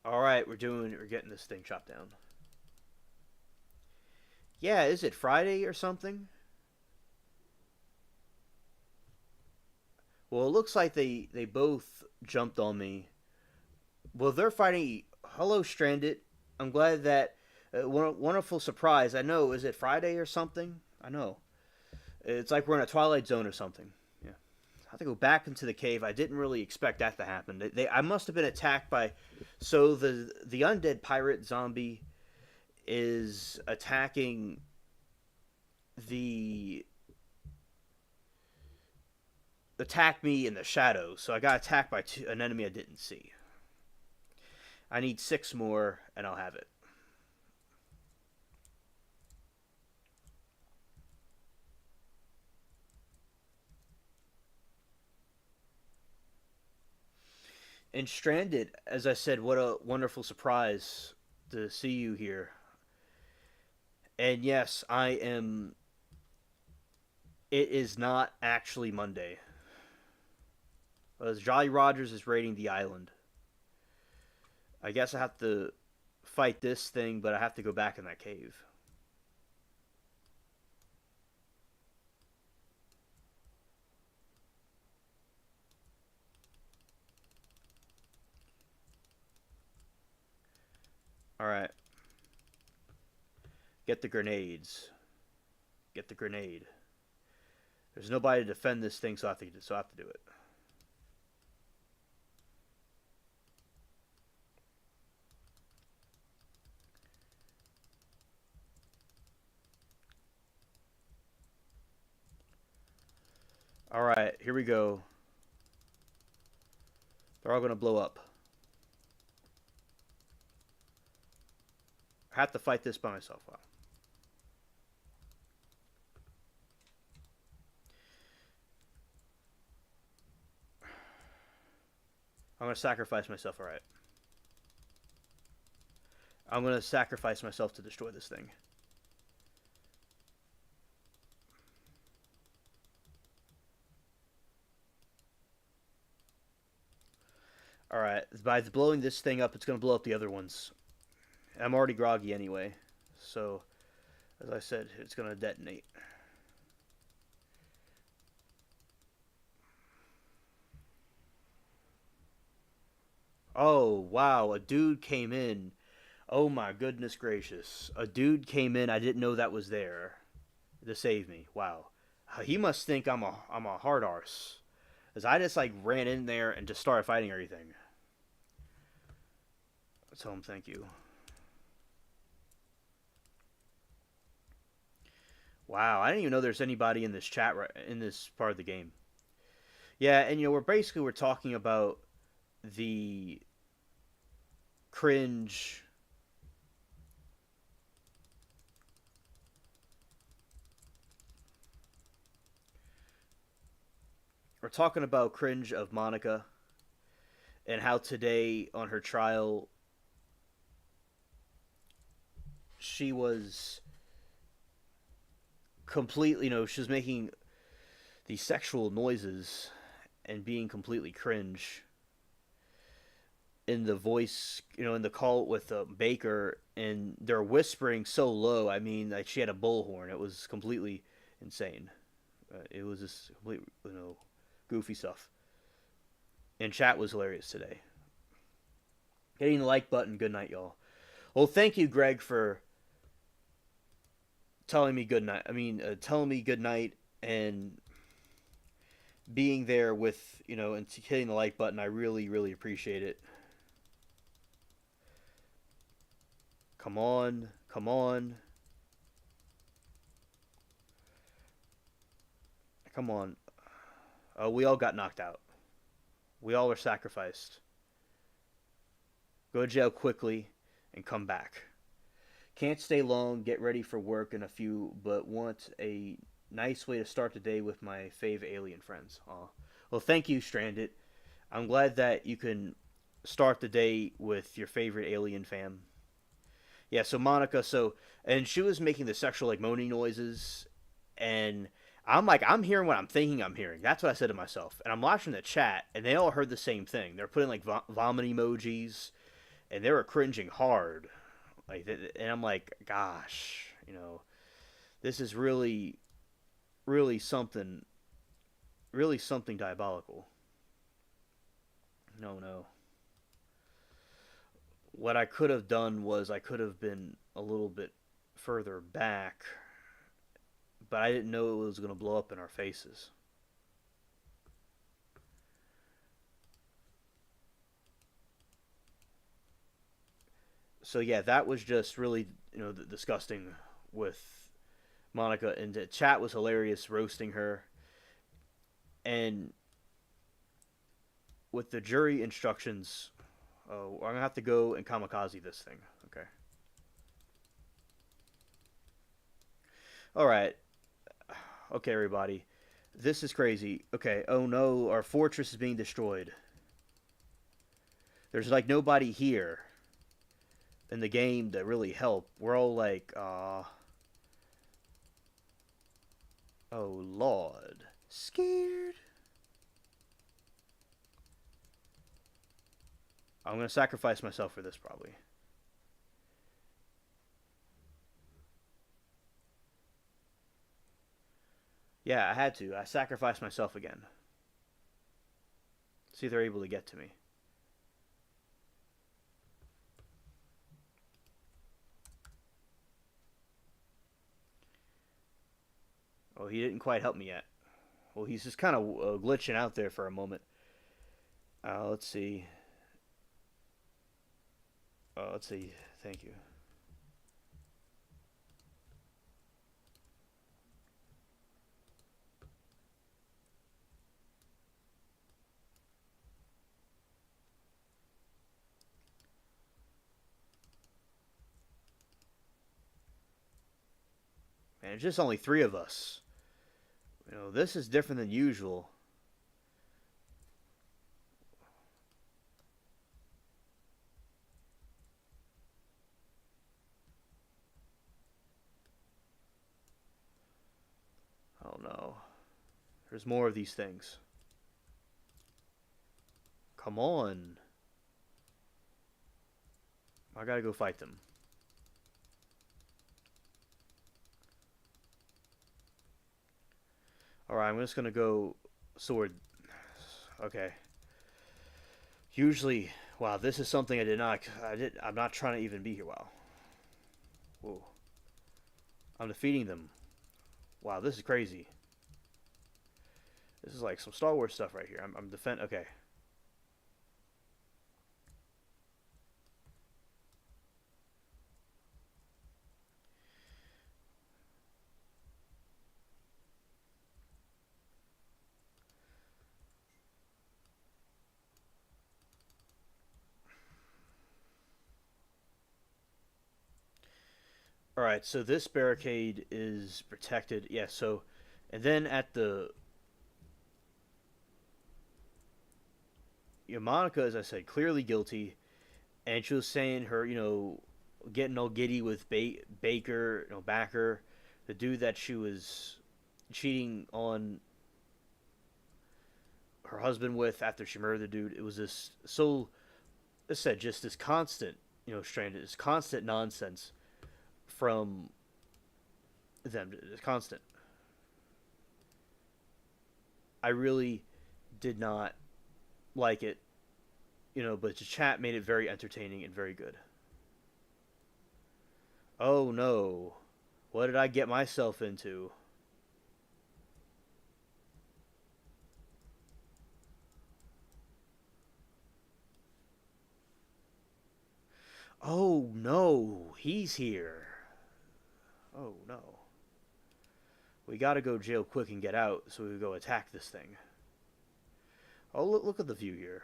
Alright, we're getting this thing chopped down. Yeah, is it Friday or something? Well, it looks like they both jumped on me. Well, they're fighting. Hello, Stranded. I'm glad that wonderful surprise. I know. Is it Friday or something? I know. It's like we're in a Twilight Zone or something. Yeah. I have to go back into the cave. I didn't really expect that to happen. I must have been attacked by. So the undead pirate zombie is attacking the attack me in the shadows. So I got attacked by an enemy I didn't see. I need 6 more, and I'll have it. And Stranded, as I said, what a wonderful surprise to see you here. And yes, I am. It is not actually Monday. As Jolly Rogers is raiding the island. I guess I have to fight this thing, but I have to go back in that cave. Alright. Get the grenades. Get the grenade. There's nobody to defend this thing, so I have to do it. Alright, here we go. They're all going to blow up. I have to fight this by myself. Wow. I'm going to sacrifice myself, alright. I'm going to sacrifice myself to destroy this thing. Alright, by blowing this thing up, it's going to blow up the other ones. I'm already groggy anyway. So, as I said, it's going to detonate. Oh, wow, a dude came in. Oh my goodness gracious. A dude came in, I didn't know that was there to save me. Wow. He must think I'm a hard arse. As I just like ran in there and just started fighting everything. Tell him thank you. Wow, I didn't even know there's anybody in this chat in this part of the game. Yeah, and we're talking about the cringe. We're talking about cringe of Monica and how today on her trial she was completely, she was making these sexual noises and being completely cringe in the voice, in the call with Baker, and they're whispering so low. I mean, like she had a bullhorn. It was completely insane. It was just complete, goofy stuff. And chat was hilarious today. Hitting the like button. Good night, y'all. Well, thank you, Greg, for telling me good night. Telling me good night and being there with, and hitting the like button. I really, really appreciate it. Come on. Come on. Come on. We all got knocked out. We all were sacrificed. Go to jail quickly and come back. Can't stay long, get ready for work in a few, but want a nice way to start the day with my fave alien friends. Aw. Well, thank you, Stranded. I'm glad that you can start the day with your favorite alien fam. Yeah, so Monica, and she was making the sexual like moaning noises, and I'm like, I'm hearing what I'm thinking I'm hearing. That's what I said to myself, and I'm watching the chat, and they all heard the same thing. They're putting like vomit emojis, and they were cringing hard. Like, and I'm like, gosh, this is really something, really something diabolical. No, no. What I could have done was I could have been a little bit further back, but I didn't know it was going to blow up in our faces. So yeah, that was just really disgusting with Monica, and the chat was hilarious roasting her, and with the jury instructions, I'm gonna have to go and kamikaze this thing. Okay. All right. Okay, everybody. This is crazy. Okay. Oh no, our fortress is being destroyed. There's like nobody here in the game to really help. We're all like, oh lord, scared. I'm gonna sacrifice myself for this probably. Yeah, I had to. I sacrificed myself again. See if they're able to get to me. Oh, he didn't quite help me yet. Well, he's just kind of glitching out there for a moment. Let's see. Let's see. Thank you. Man, it's just only three of us. This is different than usual. Oh no. There's more of these things. Come on. I gotta go fight them. Alright, I'm just gonna go sword. Okay. Usually, wow, this is something I did not. I'm not trying to even be here. Wow. Whoa. I'm defeating them. Wow, this is crazy. This is like some Star Wars stuff right here. I'm defend. Okay. All right. So this barricade is protected. Yeah. So, and then at the Monica, as I said, clearly guilty, and she was saying her, getting all giddy with Baker, Backer, the dude that she was cheating on her husband with after she murdered the dude. It was this so, as I said, just this constant, stranded, this constant nonsense from them. It's constant. I really did not like it, but the chat made it very entertaining and very good. Oh no. What did I get myself into? Oh no, he's here. Oh no. We gotta go jail quick and get out so we can go attack this thing. Oh, look at the view here.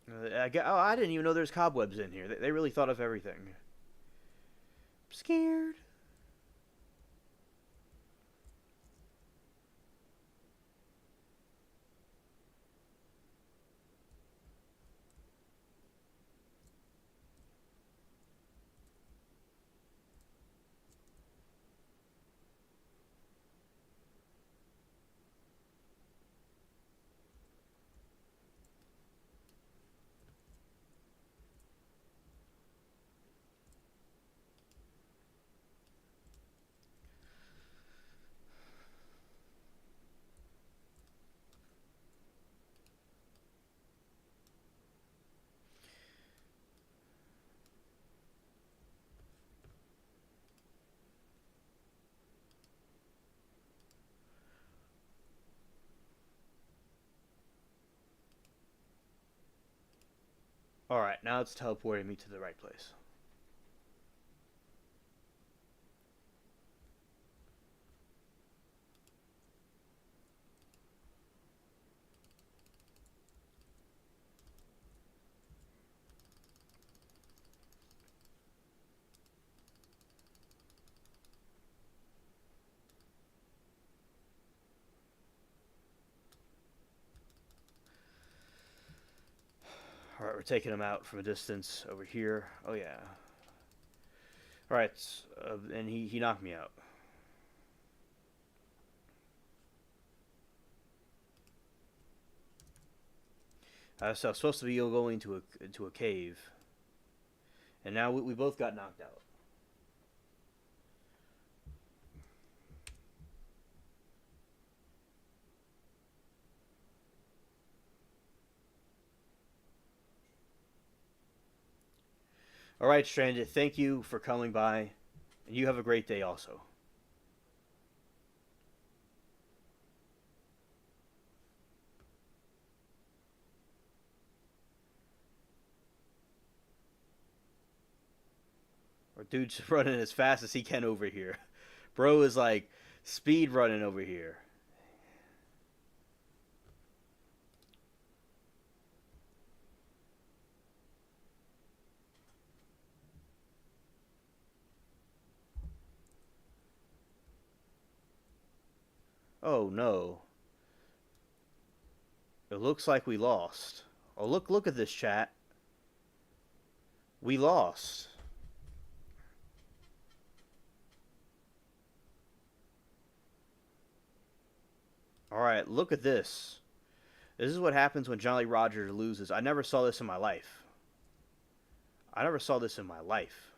I didn't even know there's cobwebs in here. They really thought of everything. I'm scared. Alright, now it's teleporting me to the right place. Alright, we're taking him out from a distance over here. Oh, yeah. Alright, and he knocked me out. So I was supposed to be going into a cave. And now we both got knocked out. Alright, Stranded, thank you for coming by. And you have a great day also. Or dude's running as fast as he can over here. Bro is like speed running over here. Oh no. It looks like we lost. Oh, look at this, chat. We lost. Alright, look at this. This is what happens when Jolly Roger loses. I never saw this in my life. I never saw this in my life.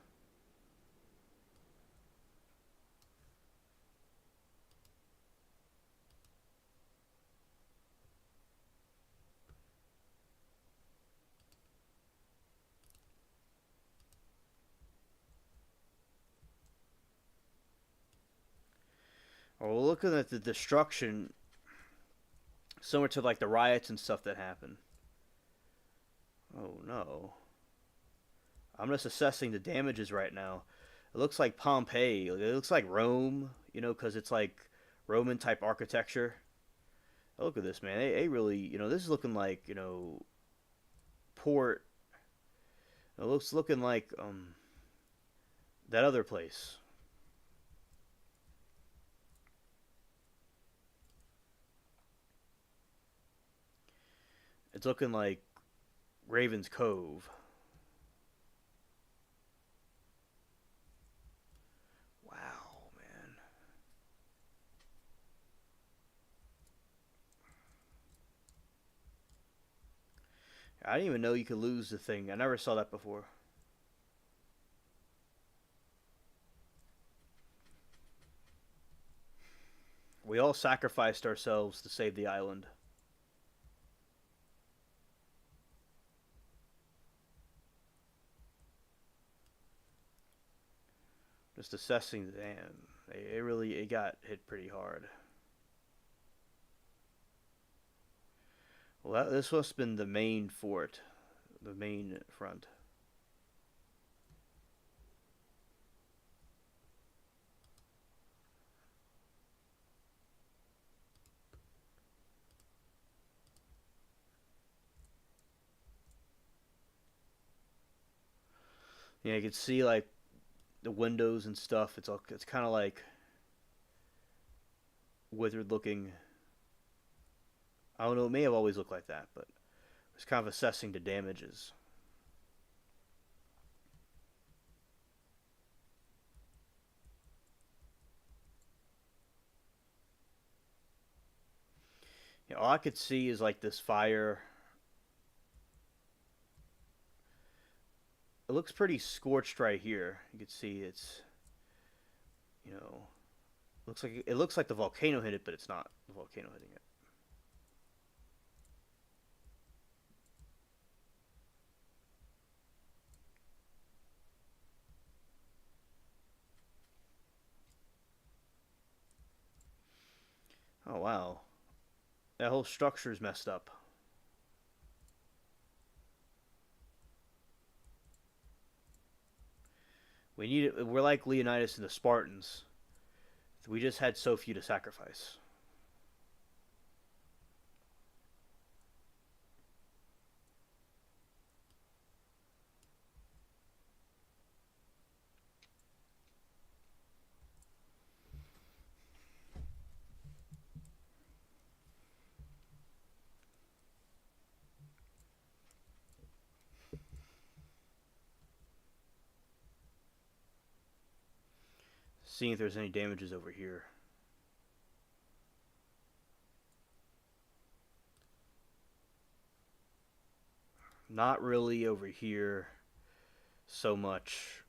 Oh, looking at the destruction, similar to like the riots and stuff that happened. Oh no. I'm just assessing the damages right now. It looks like Pompeii. It looks like Rome, because it's like Roman type architecture. Oh, look at this, man. They really, this is looking like, port. It looks looking like that other place. It's looking like Raven's Cove. Wow, man. I didn't even know you could lose the thing. I never saw that before. We all sacrificed ourselves to save the island. Just assessing the dam. It got hit pretty hard. Well, this must have been the main fort, the main front. Yeah, you can see like the windows and stuff. It's kind of like withered looking. I don't know. It may have always looked like that, but it's kind of assessing the damages. Yeah, all I could see is like this fire. It looks pretty scorched right here. You can see it's, you know, looks like the volcano hit it, but it's not the volcano hitting it. Oh wow, that whole structure's messed up. We need it. We're like Leonidas and the Spartans. We just had so few to sacrifice. Seeing if there's any damages over here. Not really over here so much.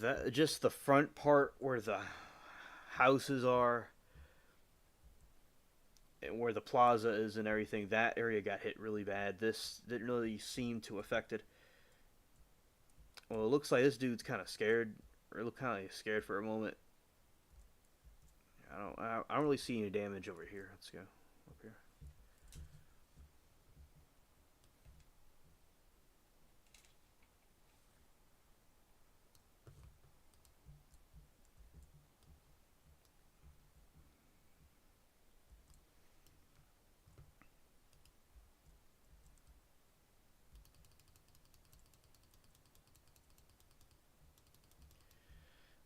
That just the front part where the houses are and where the plaza is and everything, that area got hit really bad. This didn't really seem to affect it. Well, it looks like this dude's kind of scared, or look kind of scared for a moment. I don't really see any damage over here. Let's go up here.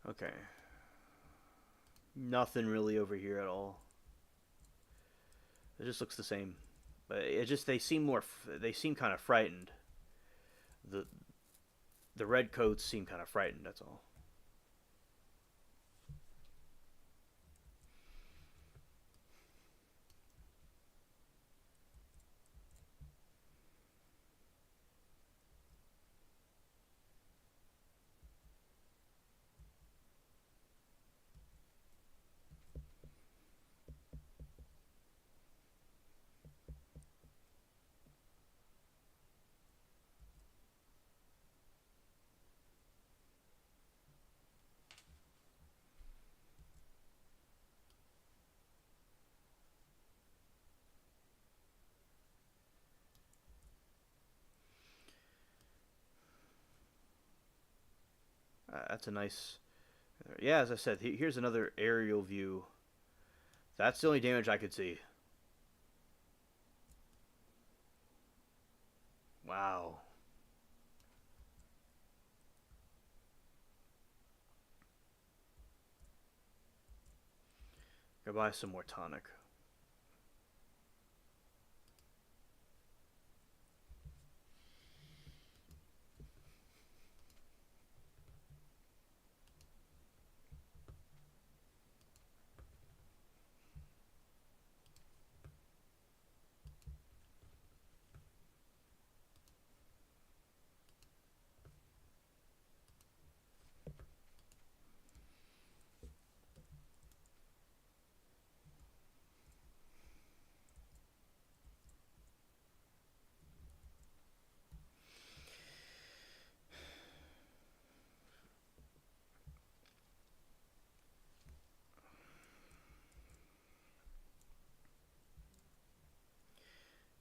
Okay. Nothing really over here at all. It just looks the same, but it just they seem more. They seem kind of frightened. The the red coats seem kind of frightened. That's all. That's a nice. Yeah, as I said, here's another aerial view. That's the only damage I could see. Wow. Go buy some more tonic.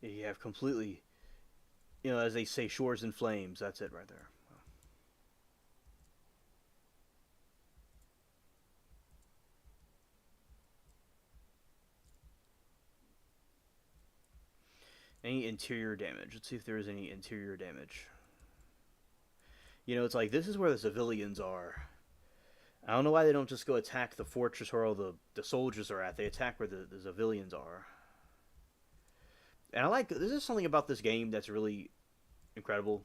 You have completely, as they say, shores in flames. That's it right there. Any interior damage? Let's see if there is any interior damage. You know, it's like this is where the civilians are. I don't know why they don't just go attack the fortress where all the soldiers are at. They attack where the civilians are. And I like this is something about this game that's really incredible.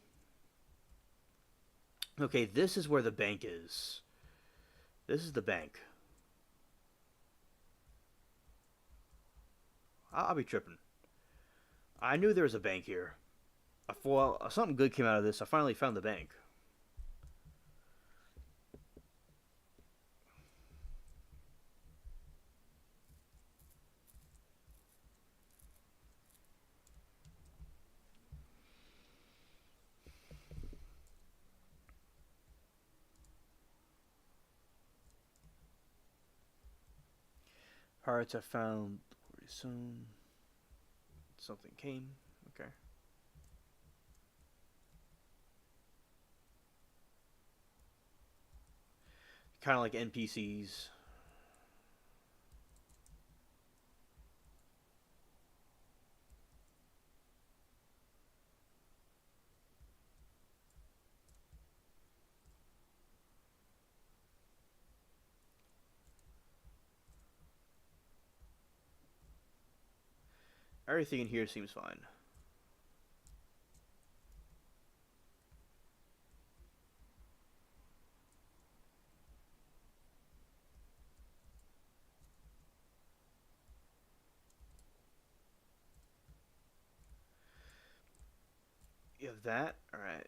Okay, this is where the bank is. This is the bank. I'll be tripping. I knew there was a bank here. Well, something good came out of this. I finally found the bank. Pirates are found pretty soon. Something came. Okay. Kind of like NPCs. Everything in here seems fine. You have that? Alright.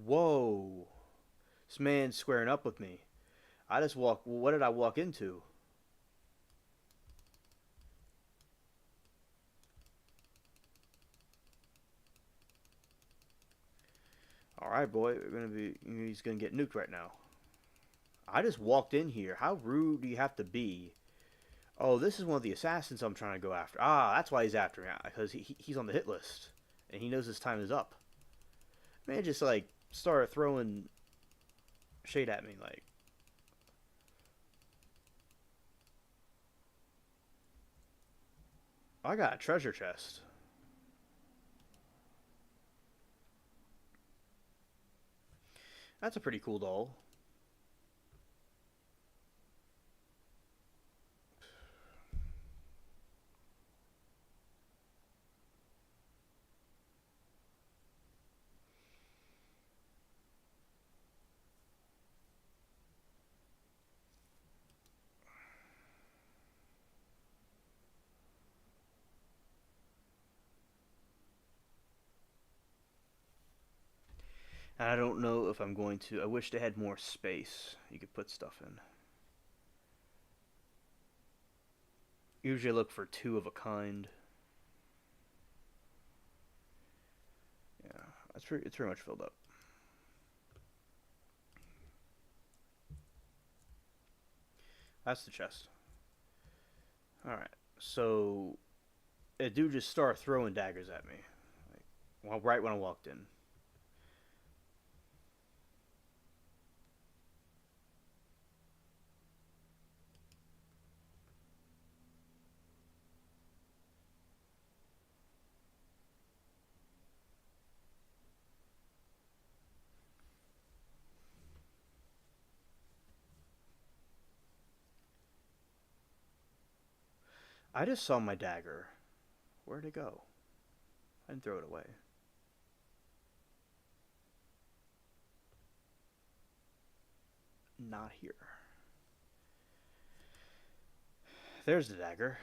Whoa. This man's squaring up with me. I just walked. What did I walk into? Alright, boy. We're gonna be. He's gonna get nuked right now. I just walked in here. How rude do you have to be? Oh, this is one of the assassins I'm trying to go after. Ah, that's why he's after me. Because he's on the hit list. And he knows his time is up. Man, just like start throwing shade at me. Like, I got a treasure chest. That's a pretty cool doll. And I don't know if I'm going to. I wish they had more space you could put stuff in. Usually I look for two of a kind. Yeah, it's pretty much filled up. That's the chest. Alright, so a dude just started throwing daggers at me. Like, well, right when I walked in. I just saw my dagger. Where'd it go? I didn't throw it away. Not here. There's the dagger.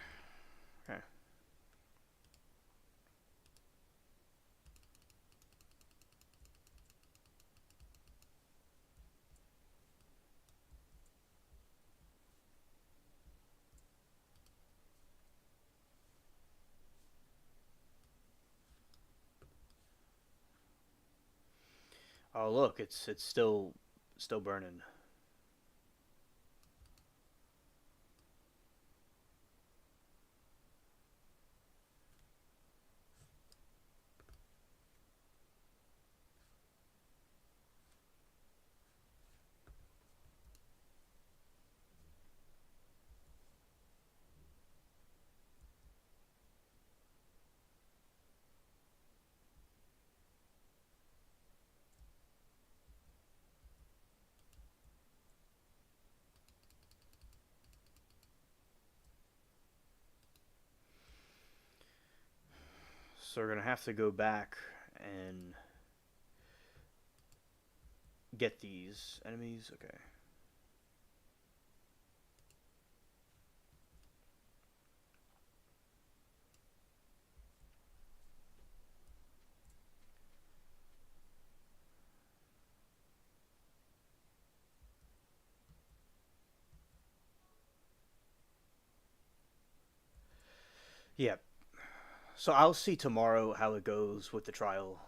Okay. Oh look, it's still burning. So we're gonna have to go back and get these enemies. Okay. Yeah. So I'll see tomorrow how it goes with the trial,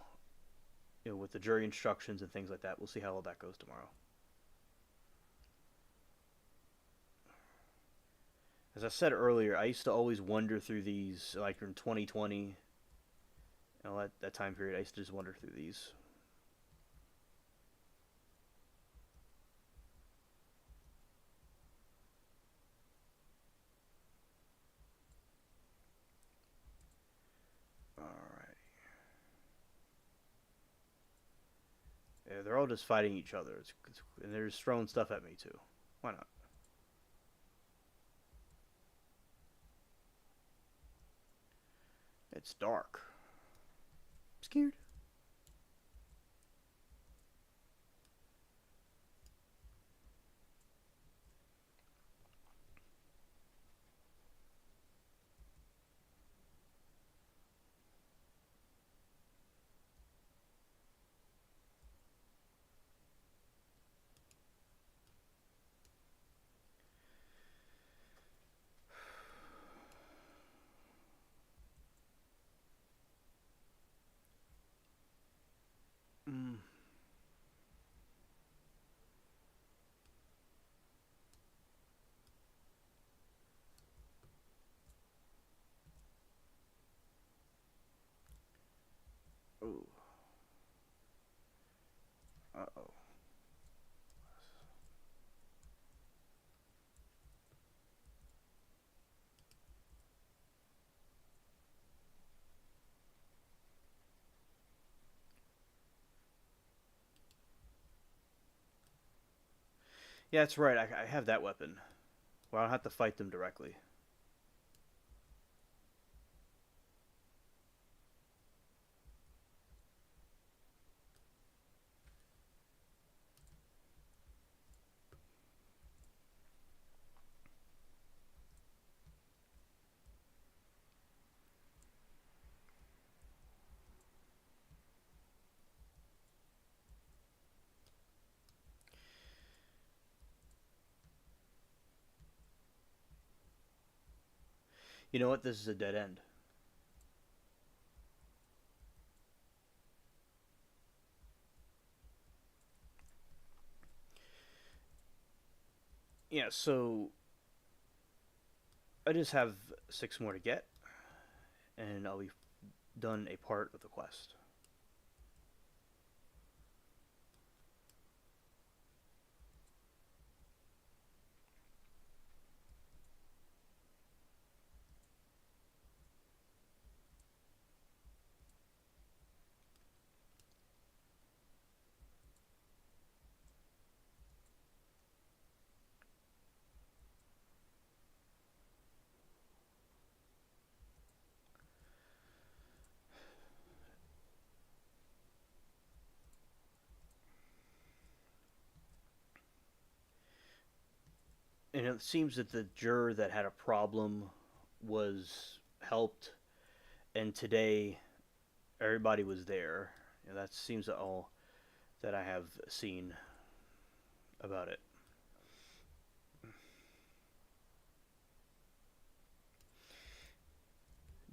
with the jury instructions and things like that. We'll see how all that goes tomorrow. As I said earlier, I used to always wonder through these, like in 2020, that time period. I used to just wonder through these. All right. Yeah, they're all just fighting each other, and they're just throwing stuff at me too. Why not? It's dark. I'm scared. Mm. Ooh. Uh oh. Yeah, that's right. I have that weapon. Well, I don't have to fight them directly. You know what? This is a dead end. Yeah, so I just have 6 more to get, and I'll be done a part of the quest. And it seems that the juror that had a problem was helped, and today everybody was there. That seems all that I have seen about it.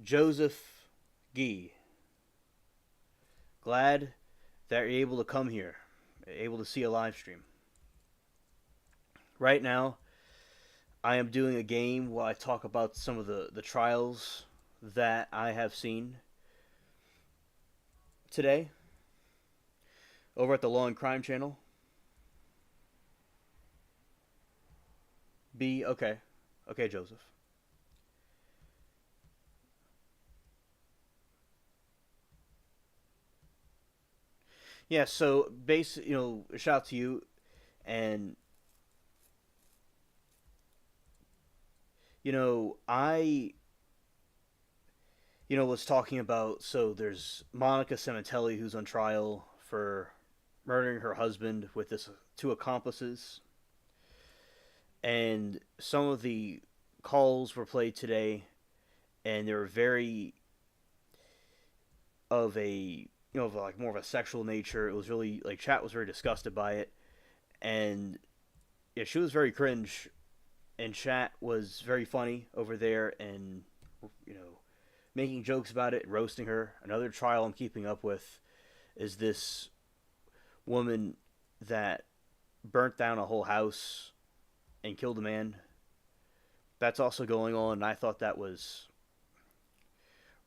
Joseph Gee. Glad that you're able to come here, able to see a live stream. Right now, I am doing a game where I talk about some of the trials that I have seen today over at the Law and Crime channel. B, okay. Okay, Joseph. Yeah, so shout out to you, and I was talking about, so there's Monica Cementelli who's on trial for murdering her husband with this two accomplices, and some of the calls were played today, and they were very of a of like more of a sexual nature. It was really like chat was very disgusted by it, and yeah, she was very cringe, and chat was very funny over there, and you know making jokes about it, roasting her. Another trial I'm keeping up with is this woman that burnt down a whole house and killed a man. That's also going on, and I thought that was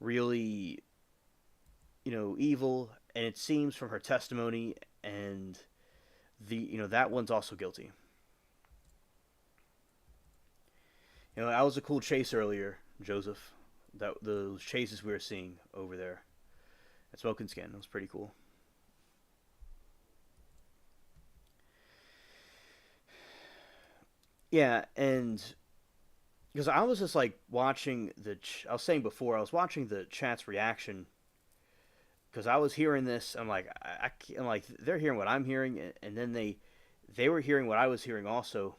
really, evil. And it seems from her testimony and that one's also guilty. That was a cool chase earlier, Joseph. That those chases we were seeing over there at Smoking Skin, that was pretty cool. Yeah, and because I was just like watching I was saying before, I was watching the chat's reaction because I was hearing this. I'm like, I'm like, they're hearing what I'm hearing, and then they were hearing what I was hearing also,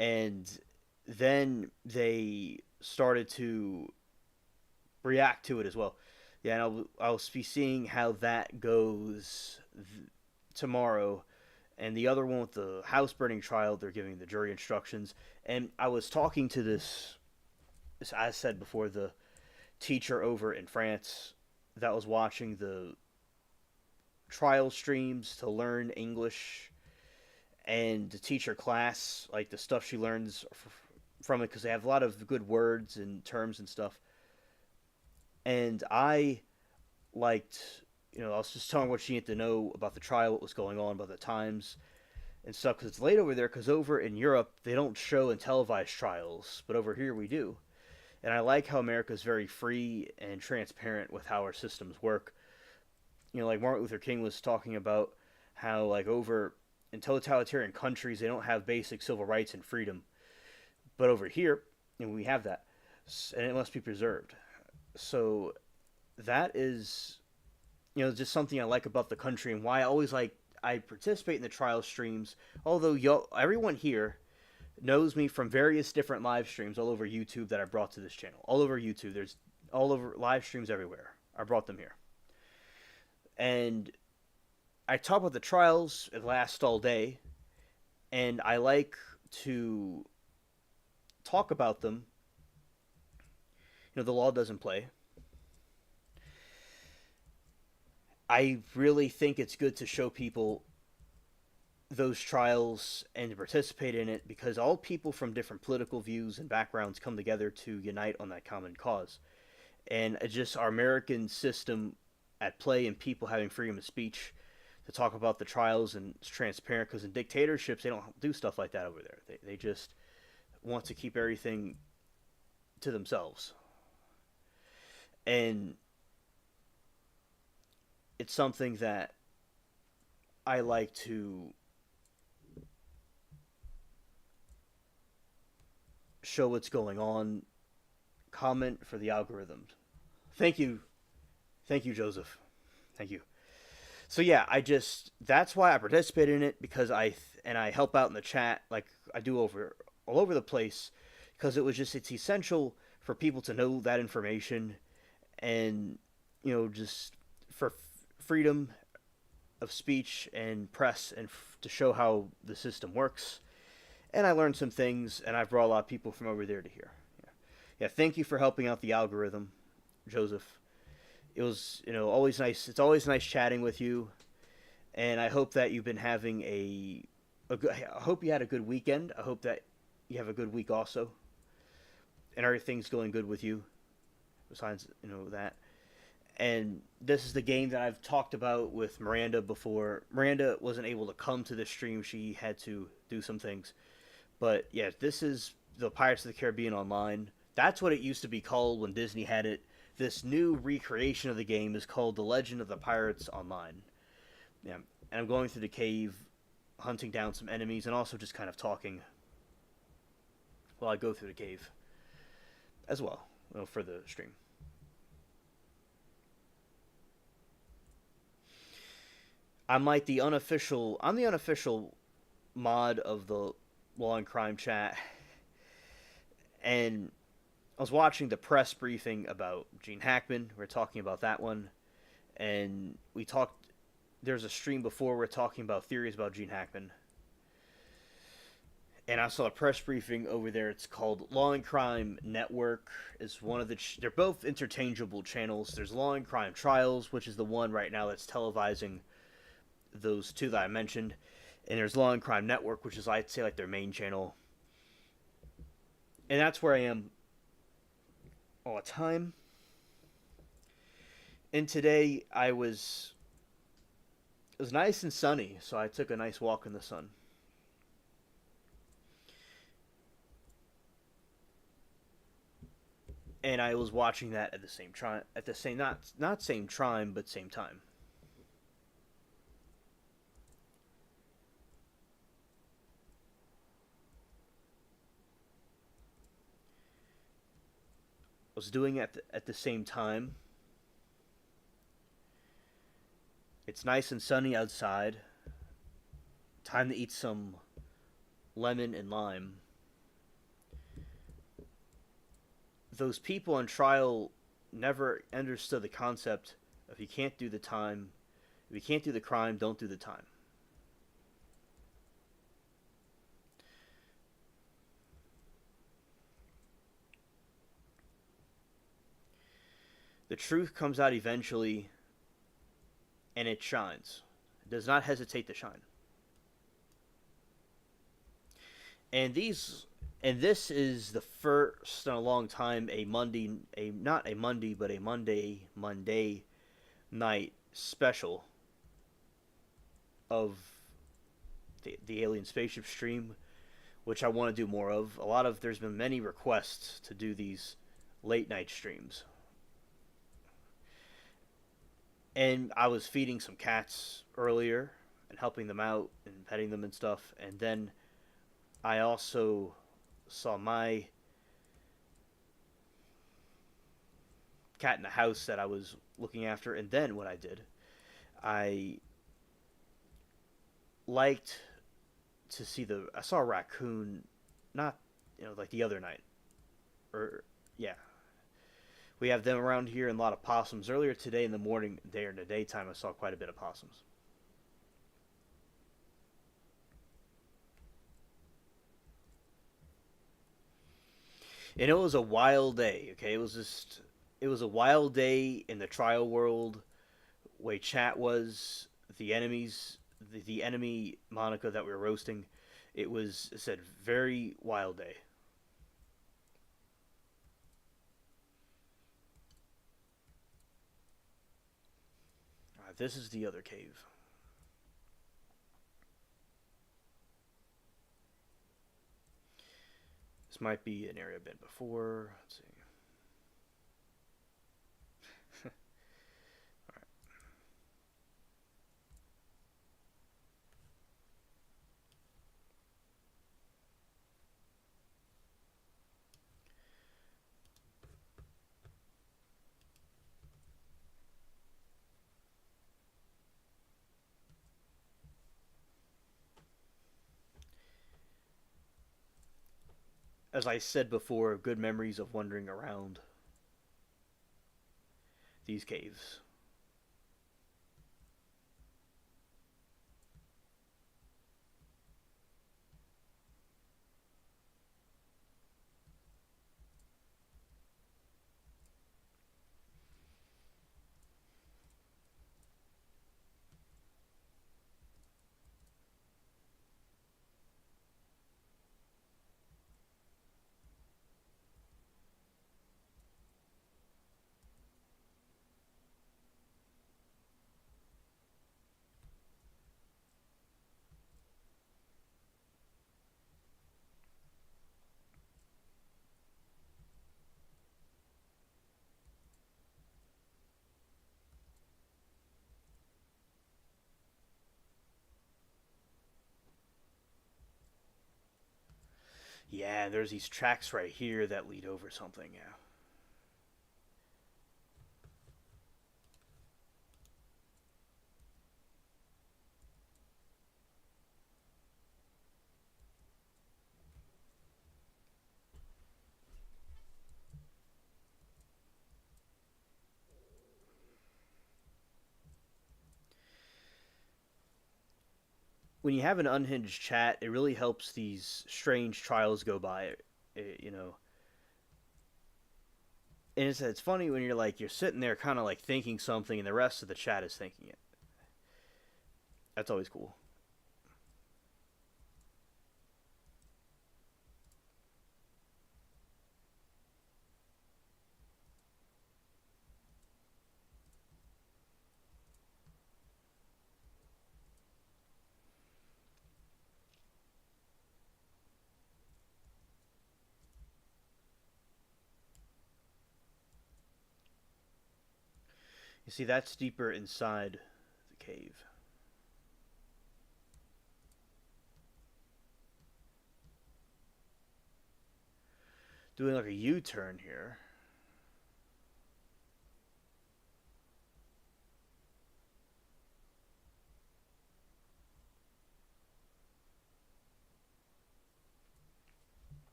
and then they started to react to it as well. Yeah, and I'll be seeing how that goes tomorrow. And the other one with the house burning trial, they're giving the jury instructions. And I was talking to this, as I said before, the teacher over in France that was watching the trial streams to learn English and to teach her class, like the stuff she learns from it, because they have a lot of good words and terms and stuff. And I liked, I was just telling her what she needed to know about the trial, what was going on, about the times and stuff, because it's late over there, because over in Europe, they don't show and televise trials, but over here we do. And I like how America's very free and transparent with how our systems work. Like Martin Luther King was talking about how, like, over in totalitarian countries, they don't have basic civil rights and freedom. But over here, we have that, and it must be preserved. So that is, just something I like about the country, and why I participate in the trial streams. Although everyone here knows me from various different live streams all over YouTube that I brought to this channel. All over YouTube, there's all over live streams everywhere. I brought them here, and I talk about the trials. It lasts all day, and I like to talk about them. The law doesn't play. I really think it's good to show people those trials and to participate in it, because all people from different political views and backgrounds come together to unite on that common cause. And it's just our American system at play, and people having freedom of speech to talk about the trials, and it's transparent, because in dictatorships they don't do stuff like that over there. They just want to keep everything to themselves. And it's something that I like to show what's going on, comment for the algorithms. Thank you. Thank you, Joseph. Thank you. So yeah, that's why I participate in it, because I help out in the chat like I do all over the place, because it's essential for people to know that information, and just for freedom of speech and press, and to show how the system works. And I learned some things, and I've brought a lot of people from over there to here. Yeah, thank you for helping out the algorithm, Joseph. It was, always nice. It's always nice chatting with you, and I hope that you've been having a good. I hope you had a good weekend. I hope that you have a good week also, and everything's going good with you. Besides, that. And this is the game that I've talked about with Miranda before. Miranda wasn't able to come to the stream; she had to do some things. But yeah, this is the Pirates of the Caribbean Online. That's what it used to be called when Disney had it. This new recreation of the game is called The Legend of the Pirates Online. Yeah, and I'm going through the cave, hunting down some enemies, and also just kind of talking while I go through the cave as well, for the stream. I'm the unofficial mod of the Law and Crime chat, and I was watching the press briefing about Gene Hackman. We are talking about that one, and we talked. There's a stream before we're talking about theories about Gene Hackman, and I saw a press briefing over there. It's called Law and Crime Network. Is one of the. They're both interchangeable channels. There's Law and Crime Trials, which is the one right now that's televising those two that I mentioned, and there's Law and Crime Network, which is, I'd say, like their main channel, and that's where I am all the time. And today it was nice and sunny, so I took a nice walk in the sun. And I was watching that at the same time, not same time, but same time. I was doing it at the same time. It's nice and sunny outside. Time to eat some lemon and lime. Those people on trial never understood the concept of if you can't do the crime, don't do the time. The truth comes out eventually, and it shines. It does not hesitate to shine. And this is the first in a long time not a Monday, but a Monday night special of the Alien Spaceship stream, which I want to do more of. There's been many requests to do these late night streams. And I was feeding some cats earlier and helping them out and petting them and stuff. And then I also saw my cat in the house that I was looking after. And then what I did, I liked to see I saw a raccoon, not, like the other night. Yeah. We have them around here and a lot of possums. Earlier today in the morning, there in the daytime, I saw quite a bit of possums. And it was a wild day, okay? It was a wild day in the trial world, way chat was, the enemies, the enemy Monica that we were roasting. It was, I said, very wild day. This is the other cave. This might be an area I've been before. Let's see. Alright. As I said before, good memories of wandering around these caves. Yeah, there's these tracks right here that lead over something, yeah. When you have an unhinged chat, it really helps these strange trials go by, you know. And it's funny when you're sitting there kind of like thinking something and the rest of the chat is thinking it. That's always cool. You see, that's deeper inside the cave. Doing like a U-turn here.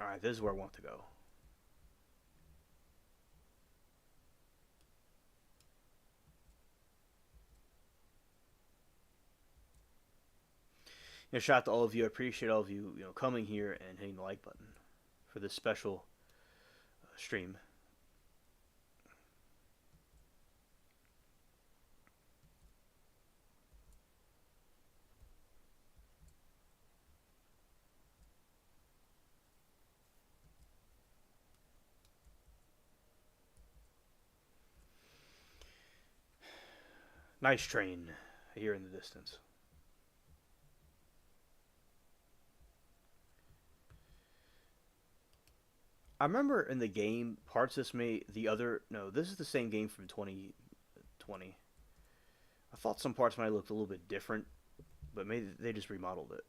All right, this is where I want to go. Shout out to all of you. I appreciate all of you, coming here and hitting the like button for this special stream. Nice train here in the distance. I remember in the game parts this may the other no, this is the same game from 2020. I thought some parts might have looked a little bit different, but maybe they just remodeled it.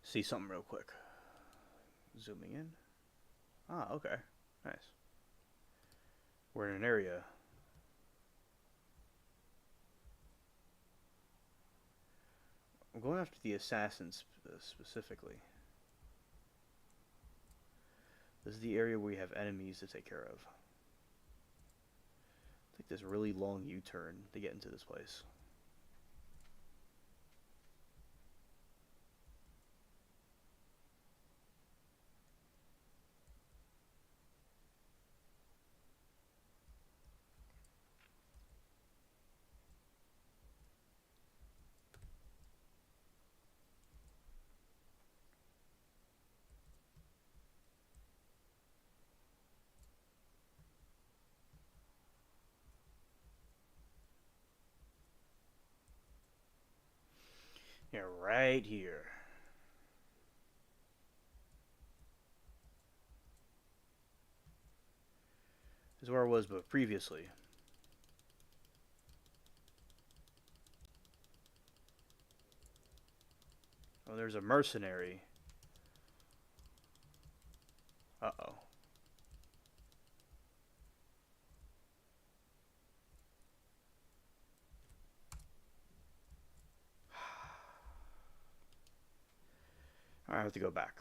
See something real quick. Zooming in. Ah, okay. Nice. We're in an area. I'm going after the assassins specifically. This is the area where we have enemies to take care of. Take this really long U-turn to get into this place. Yeah, right here. This is where I was but previously. Oh, there's a mercenary. Uh-oh. I have to go back.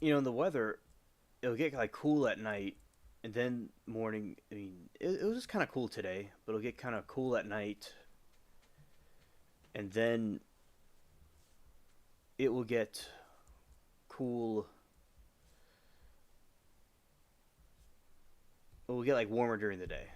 You know, the weather, it'll get like cool at night, and then morning. I mean, it was just kind of cool today, but it'll get kind of cool at night, and then it will get cool. It will get like warmer during the day.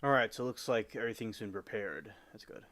All right, so it looks like everything's been prepared. That's good.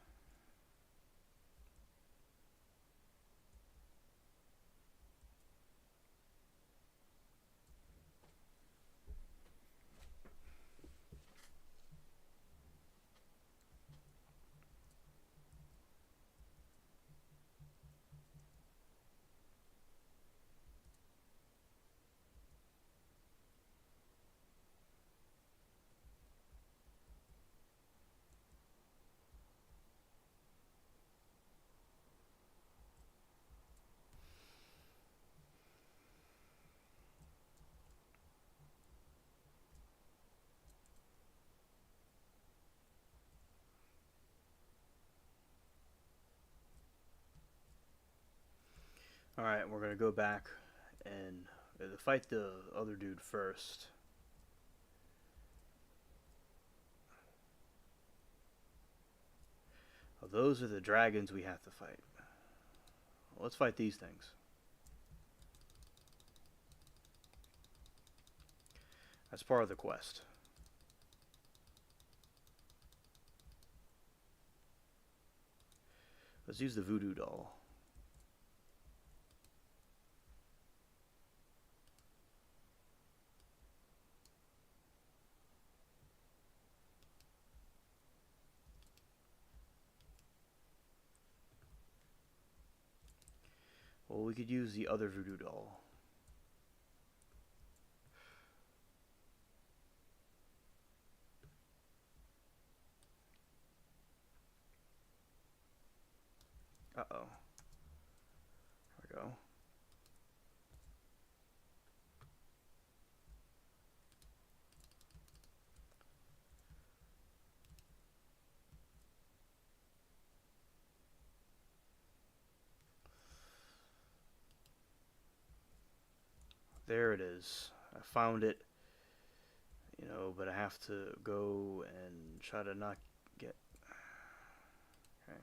All right, we're gonna go back and fight the other dude first. Oh, those are the dragons we have to fight. Well, let's fight these things. That's part of the quest. Let's use the voodoo doll. Well, we could use the other voodoo doll. Uh-oh. There we go. There it is. I found it. You know, but I have to go and try to not get... Okay.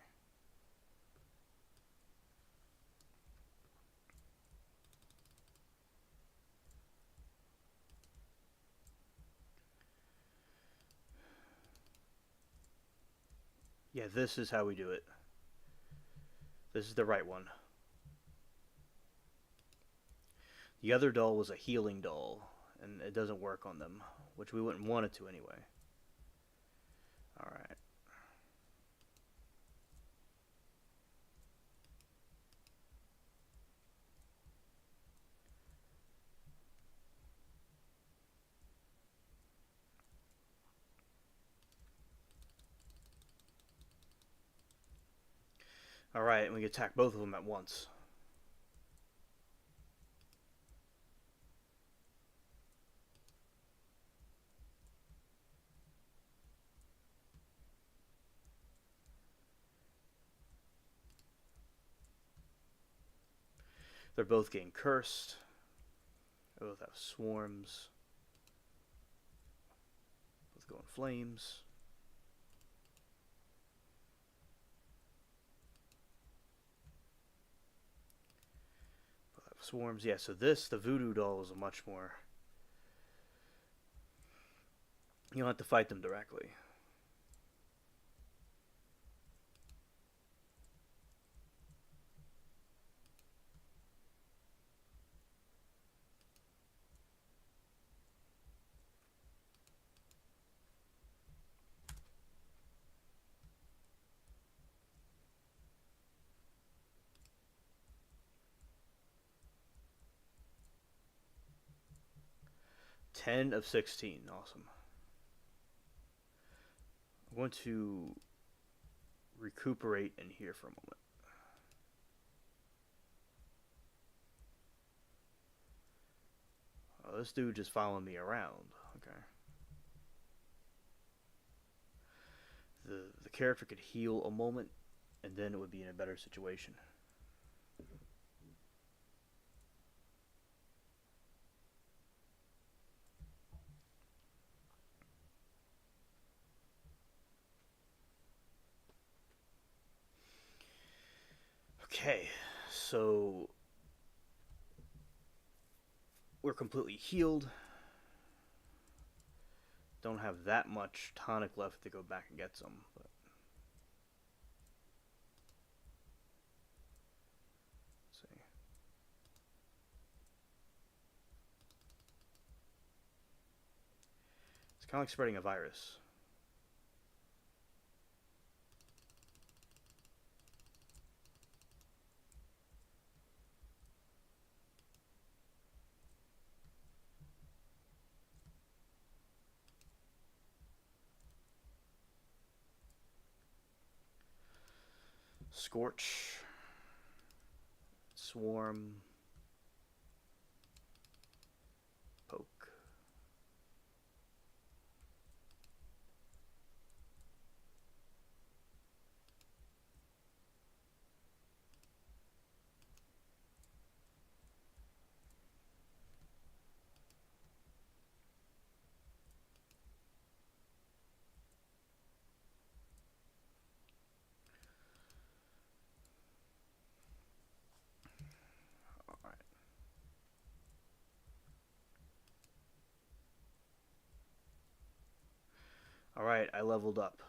Yeah, this is how we do it. This is the right one. The other doll was a healing doll, and it doesn't work on them, which we wouldn't want it to anyway. Alright. Alright, and we can attack both of them at once. They're both getting cursed. They both have swarms. Both go in flames. Both have swarms. Yeah, so this, the voodoo doll, is a much more... You don't have to fight them directly. Ten of 16. Awesome. I'm going to recuperate in here for a moment. Oh, this dude just following me around. Okay. The character could heal a moment, and then it would be in a better situation. Okay, so we're completely healed. Don't have that much tonic left to go back and get some, but let's see. It's kind of like spreading a virus. Scorch, swarm, poke. All right. All right, I leveled up.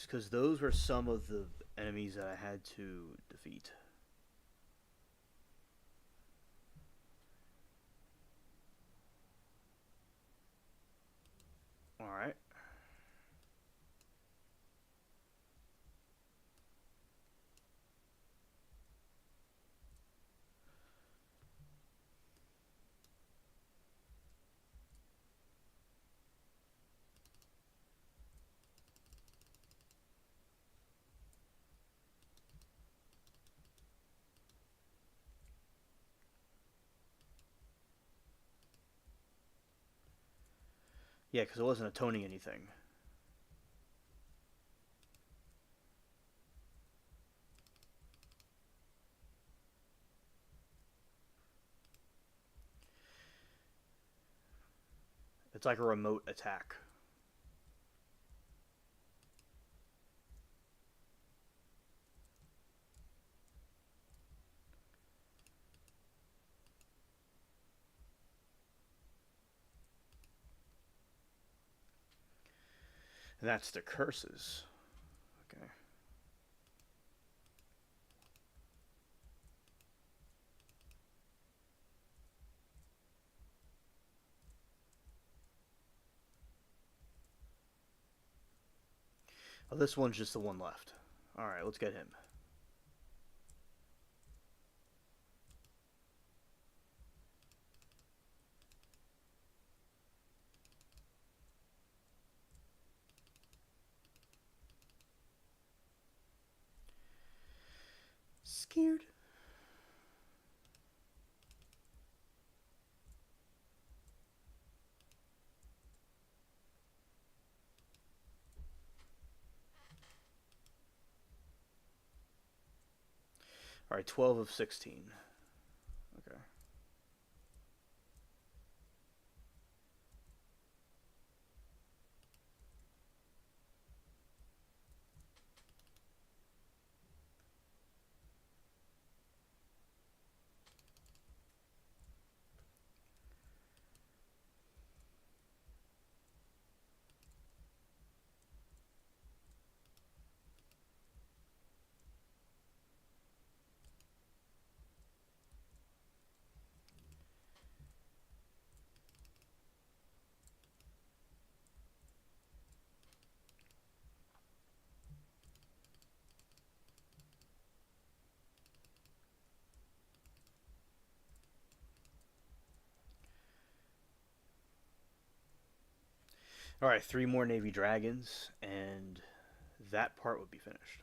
Because those were some of the enemies that I had to defeat. All right. Yeah, because it wasn't atoning anything. It's like a remote attack. And that's the curses. Okay. Oh, this one's just the one left. Alright, let's get him. Scared. Alright, 12 of 16. Okay. Alright, 3 more Navy Dragons, and that part would be finished.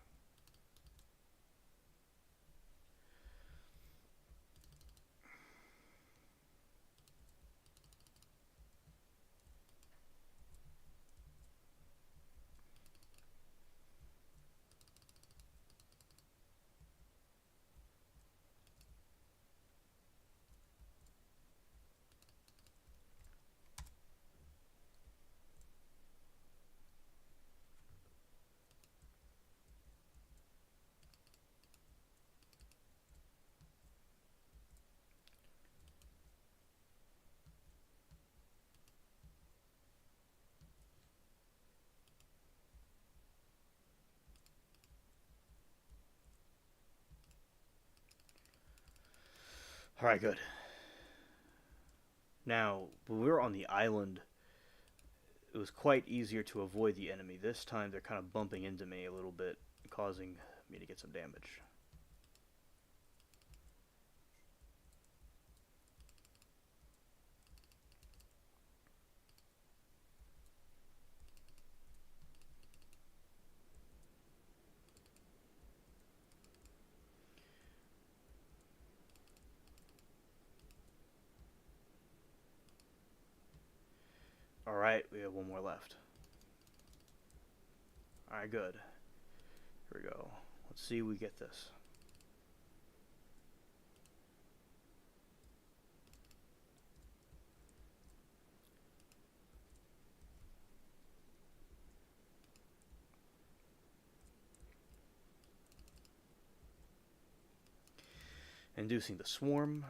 Alright, good. Now, when we were on the island, it was quite easier to avoid the enemy. This time they're kind of bumping into me a little bit, causing me to get some damage. Alright, we have one more left. Alright, good. Here we go. Let's see if we get this. Inducing the swarm.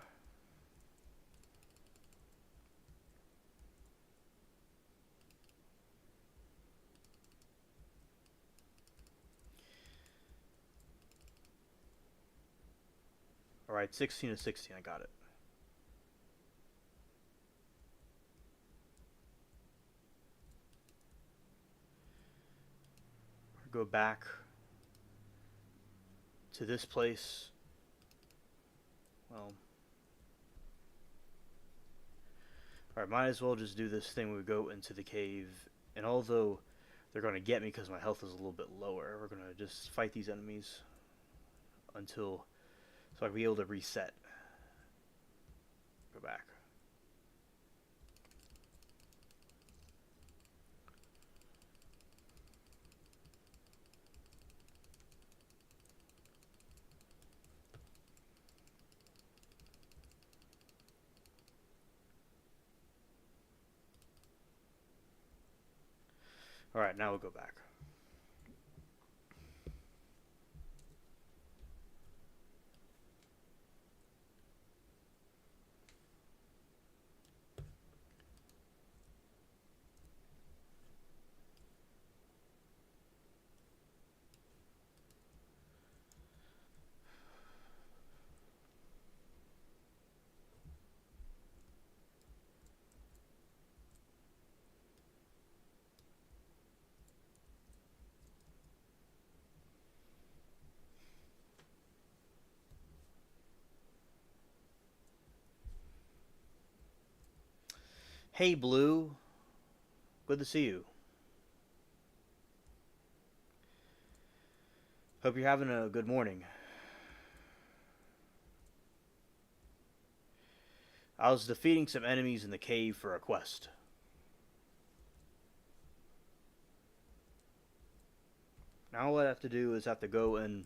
Alright, 16 to 16, I got it. Go back to this place. Well, alright, might as well just do this thing. We go into the cave, and although they're going to get me because my health is a little bit lower, we're going to just fight these enemies until, so I'll be able to reset. Go back. Alright, now we'll go back. Hey, Blue. Good to see you. Hope you're having a good morning. I was defeating some enemies in the cave for a quest. Now all I have to do is have to go and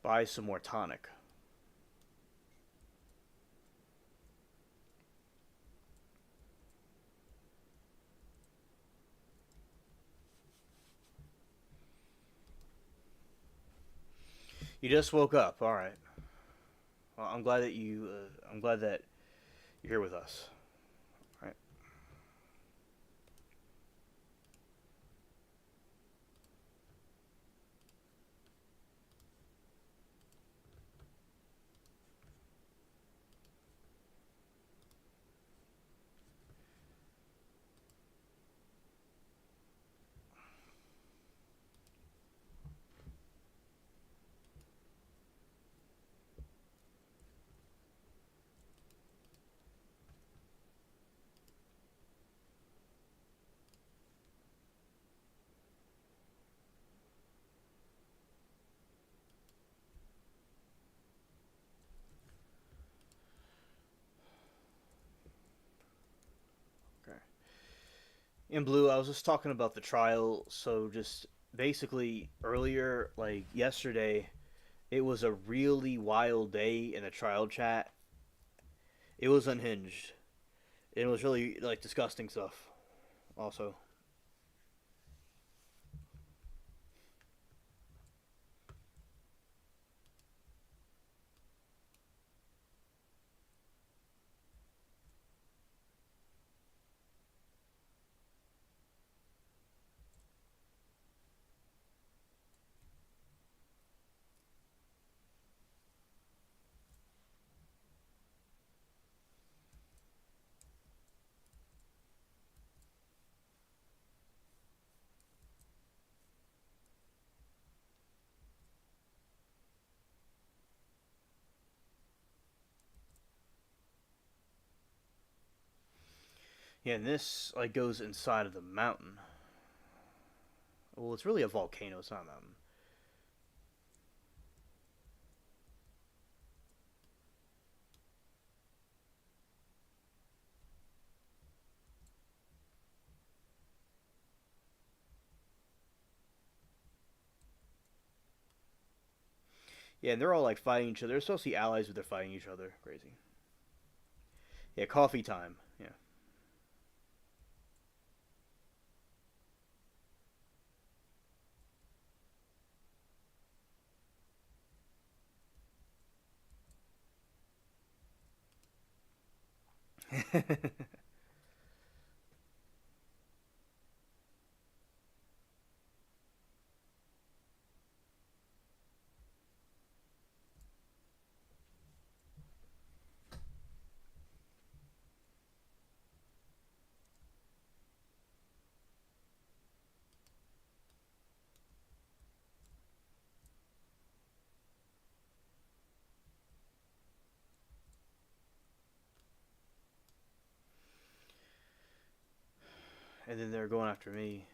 buy some more tonic. You just woke up. All right. Well, I'm glad that you. I'm glad that you're here with us. All right. Okay. In Blue, I was just talking about the trial. So just basically earlier, like yesterday, it was a really wild day in the trial chat. It was unhinged. It was really like disgusting stuff. Also, yeah, and this like goes inside of the mountain. Well, it's really a volcano. It's not a mountain. Yeah, and they're all like fighting each other. They're supposed to be allies, but they're fighting each other. Crazy. Yeah, coffee time. Yeah. And then they're going after me.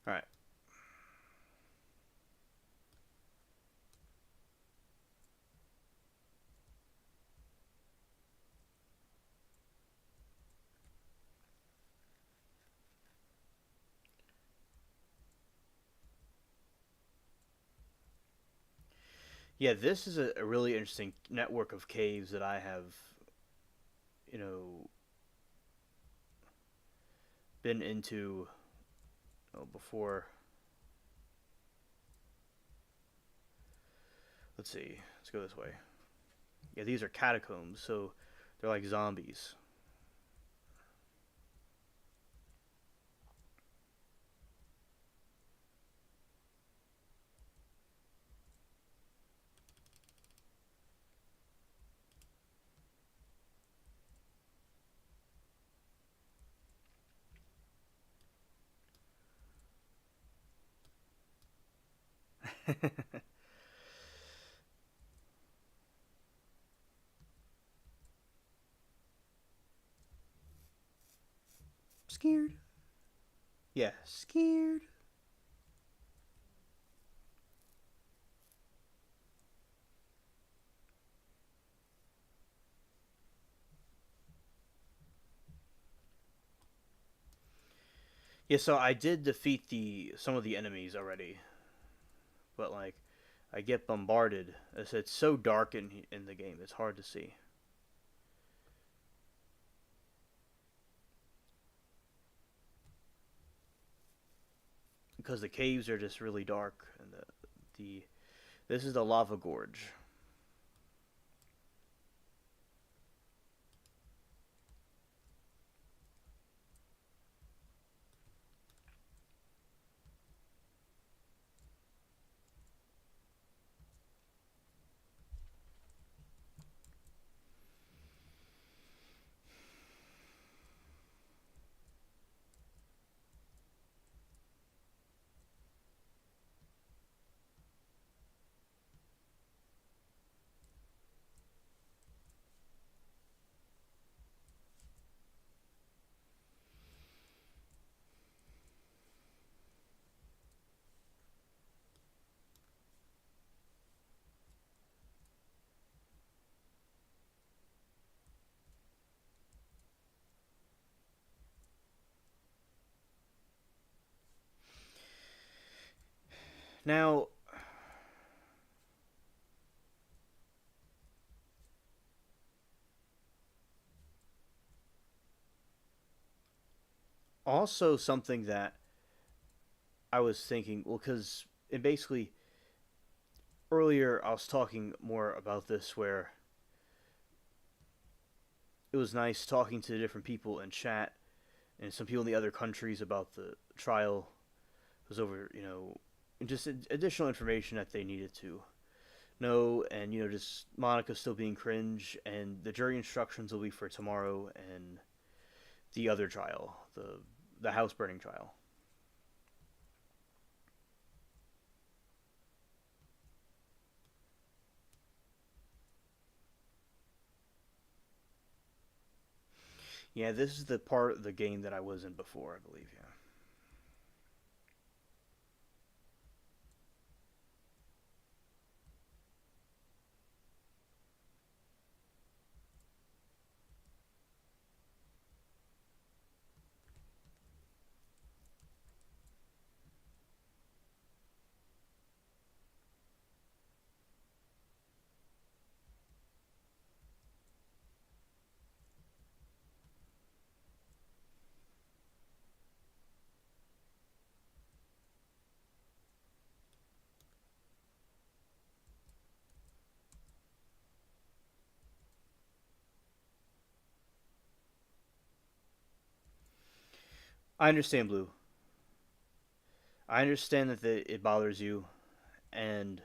All right. Yeah, this is a really interesting network of caves that I have, you know, been into before. Let's see. Let's go this way. Yeah, these are catacombs, so they're like zombies. Scared. Yeah, scared. Yeah, so I did defeat the some of the enemies already, but like I get bombarded. It's so dark in the game. It's hard to see because the caves are just really dark and the this is the lava gorge. Now, also something that I was thinking, well, because it basically earlier I was talking more about this where it was nice talking to different people in chat and some people in the other countries about the trial. It was over, just additional information that they needed to know, and just Monica still being cringe, and the jury instructions will be for tomorrow and the other trial, the house burning trial. Yeah, this is the part of the game that I was in before, I believe. Yeah. I understand, Blue. I understand that it bothers you, and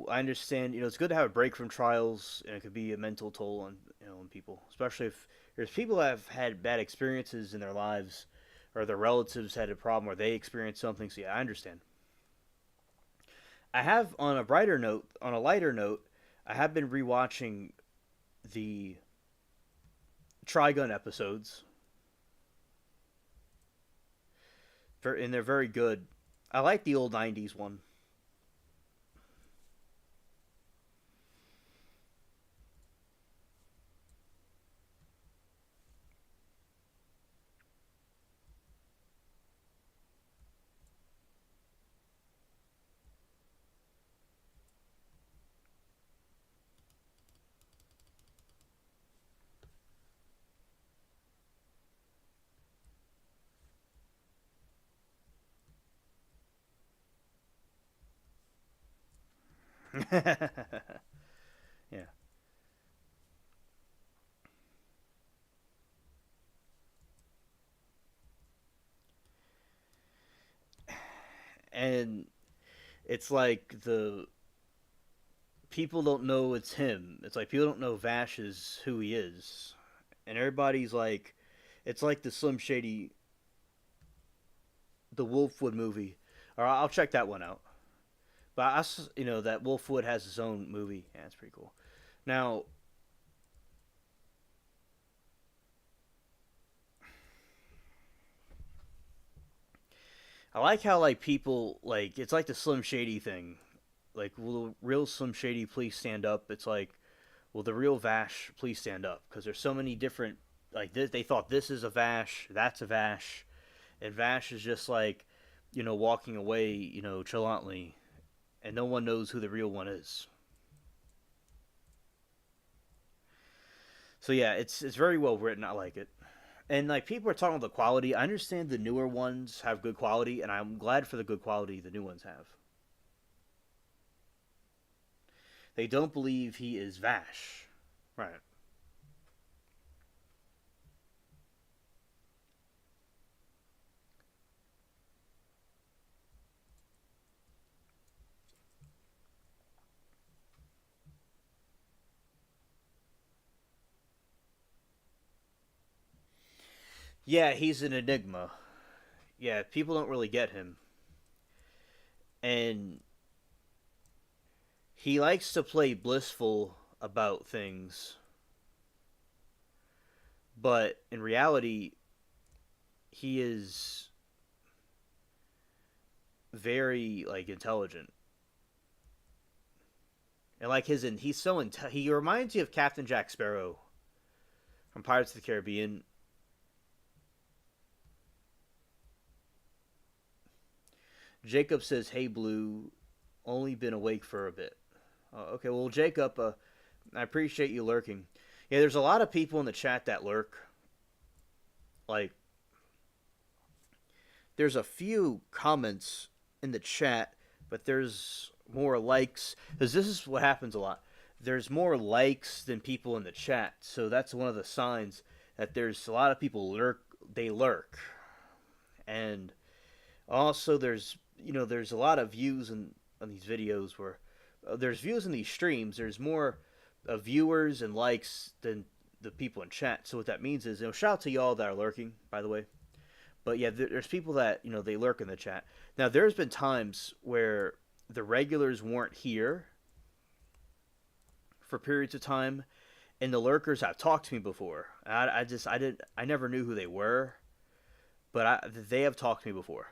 I understand. It's good to have a break from trials, and it could be a mental toll on on people, especially if there's people that have had bad experiences in their lives, or their relatives had a problem where they experienced something. So yeah, I understand. I have on a brighter note, on a lighter note, I have been rewatching the Trigun episodes, and they're very good. I like the old '90s one. Yeah, and it's like the people don't know it's him. It's like people don't know Vash is who he is, and everybody's like, it's like the Slim Shady, the Wolfwood movie. Or I'll check that one out. But that Wolfwood has his own movie. Yeah, it's pretty cool. Now, I like how like people like it's like the Slim Shady thing. Like, will the real Slim Shady please stand up? It's like, will the real Vash please stand up? Because there's so many different like this. They thought this is a Vash, that's a Vash, and Vash is just like, walking away, chillantly, and no one knows who the real one is. So yeah, it's very well written. I like it. And like people are talking about the quality. I understand the newer ones have good quality, and I'm glad for the good quality the new ones have. They don't believe he is Vash. Right. Yeah, he's an enigma. Yeah, people don't really get him. And he likes to play blissful about things, but in reality, he is very like intelligent. And like he's he reminds you of Captain Jack Sparrow from Pirates of the Caribbean. Jacob says, "Hey Blue, only been awake for a bit." Okay, well Jacob, I appreciate you lurking. Yeah, there's a lot of people in the chat that lurk. Like, there's a few comments in the chat, but there's more likes because this is what happens a lot. There's more likes than people in the chat, so that's one of the signs that there's a lot of people lurk. They lurk, and also there's a lot of views on these videos where there's views in these streams. There's more viewers and likes than the people in chat. So what that means is, shout out to y'all that are lurking, by the way. But yeah, there's people that they lurk in the chat. Now there's been times where the regulars weren't here for periods of time, and the lurkers have talked to me before. I never knew who they were, but they have talked to me before.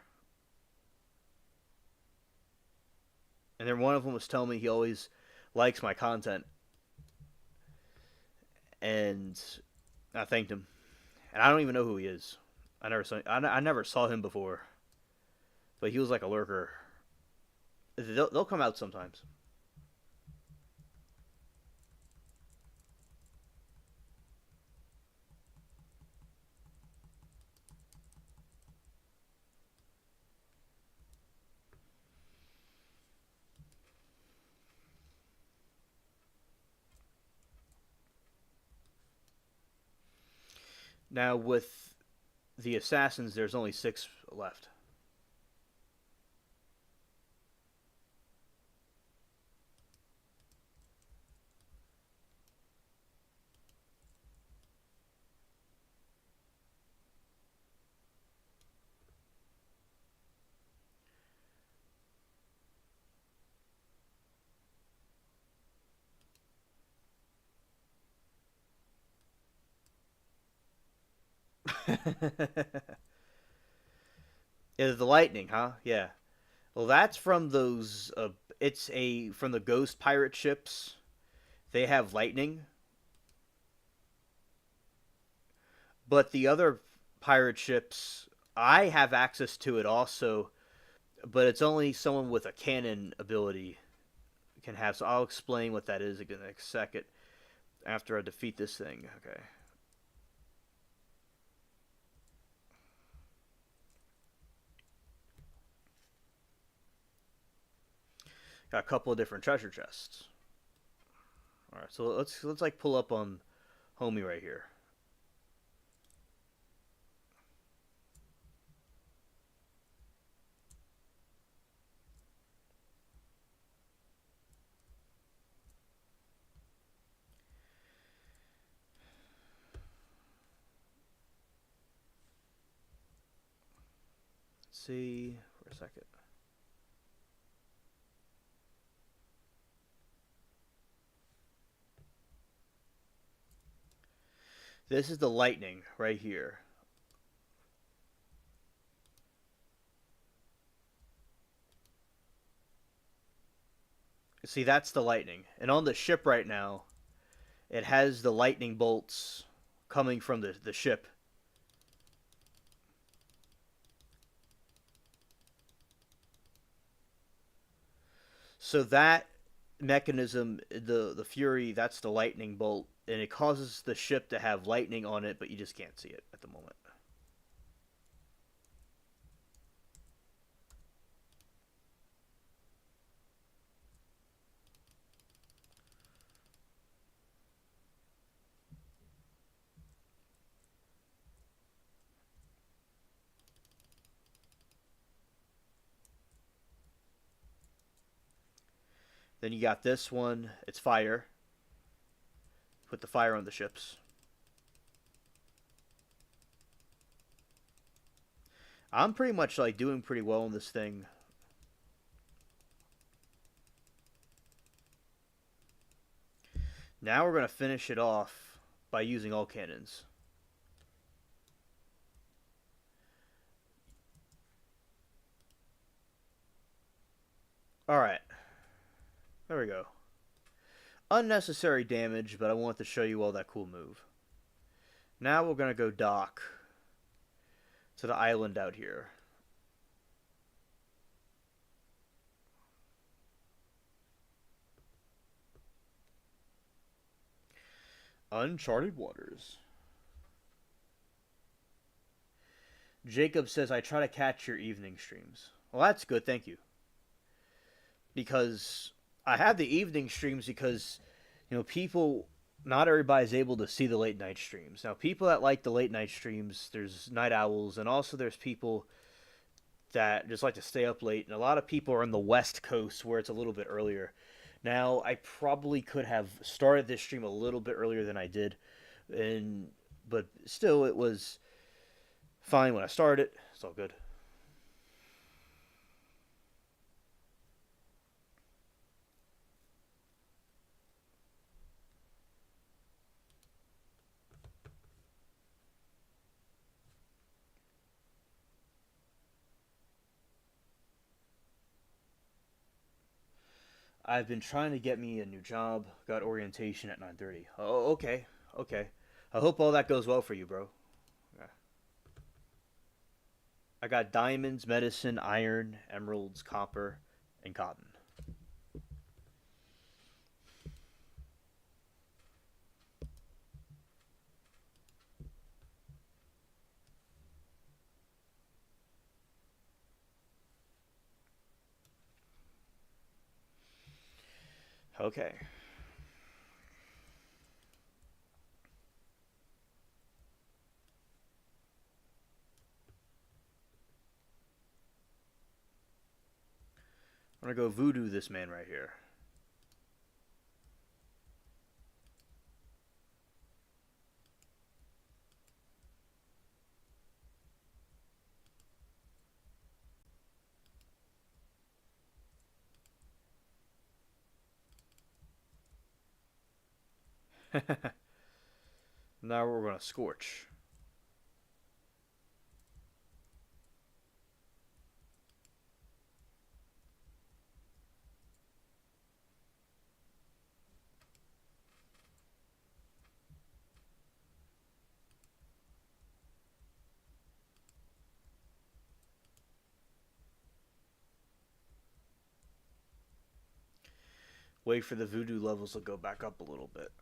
And then one of them was telling me he always likes my content, and I thanked him. And I don't even know who he is. I never saw him before, but he was like a lurker. They'll come out sometimes. Now with the assassins, there's only 6 left. Is the lightning, huh? Yeah. Well, that's from those. It's a from the ghost pirate ships. They have lightning, but the other pirate ships, I have access to it also, but it's only someone with a cannon ability can have. So I'll explain what that is again in a second after I defeat this thing. Okay. Got a couple of different treasure chests. All right, so let's like pull up on homie right here. Let's see for a second. This is the lightning right here. See, that's the lightning. And on the ship right now, it has the lightning bolts coming from the ship. So that mechanism, the Fury, that's the lightning bolt, and it causes the ship to have lightning on it, but you just can't see it at the moment. Then you got this one. It's fire. Put the fire on the ships. I'm pretty much like doing pretty well in this thing. Now we're gonna finish it off by using all cannons. All right. There we go. Unnecessary damage, but I want to show you all that cool move. Now we're gonna go dock to the island out here. Uncharted waters. Jacob says, I try to catch your evening streams. Well, that's good, thank you. Because I have the evening streams because, people, not everybody's able to see the late night streams. Now, people that like the late night streams, there's night owls, and also there's people that just like to stay up late. And a lot of people are on the West Coast where it's a little bit earlier. Now, I probably could have started this stream a little bit earlier than I did, but still, it was fine when I started. It's all good. I've been trying to get me a new job. Got orientation at 9:30. Oh, okay, okay. I hope all that goes well for you, bro. Yeah. I got diamonds, medicine, iron, emeralds, copper, and cotton. Okay. I'm gonna go voodoo this man right here. Now we're gonna scorch. Wait for the voodoo levels to go back up a little bit.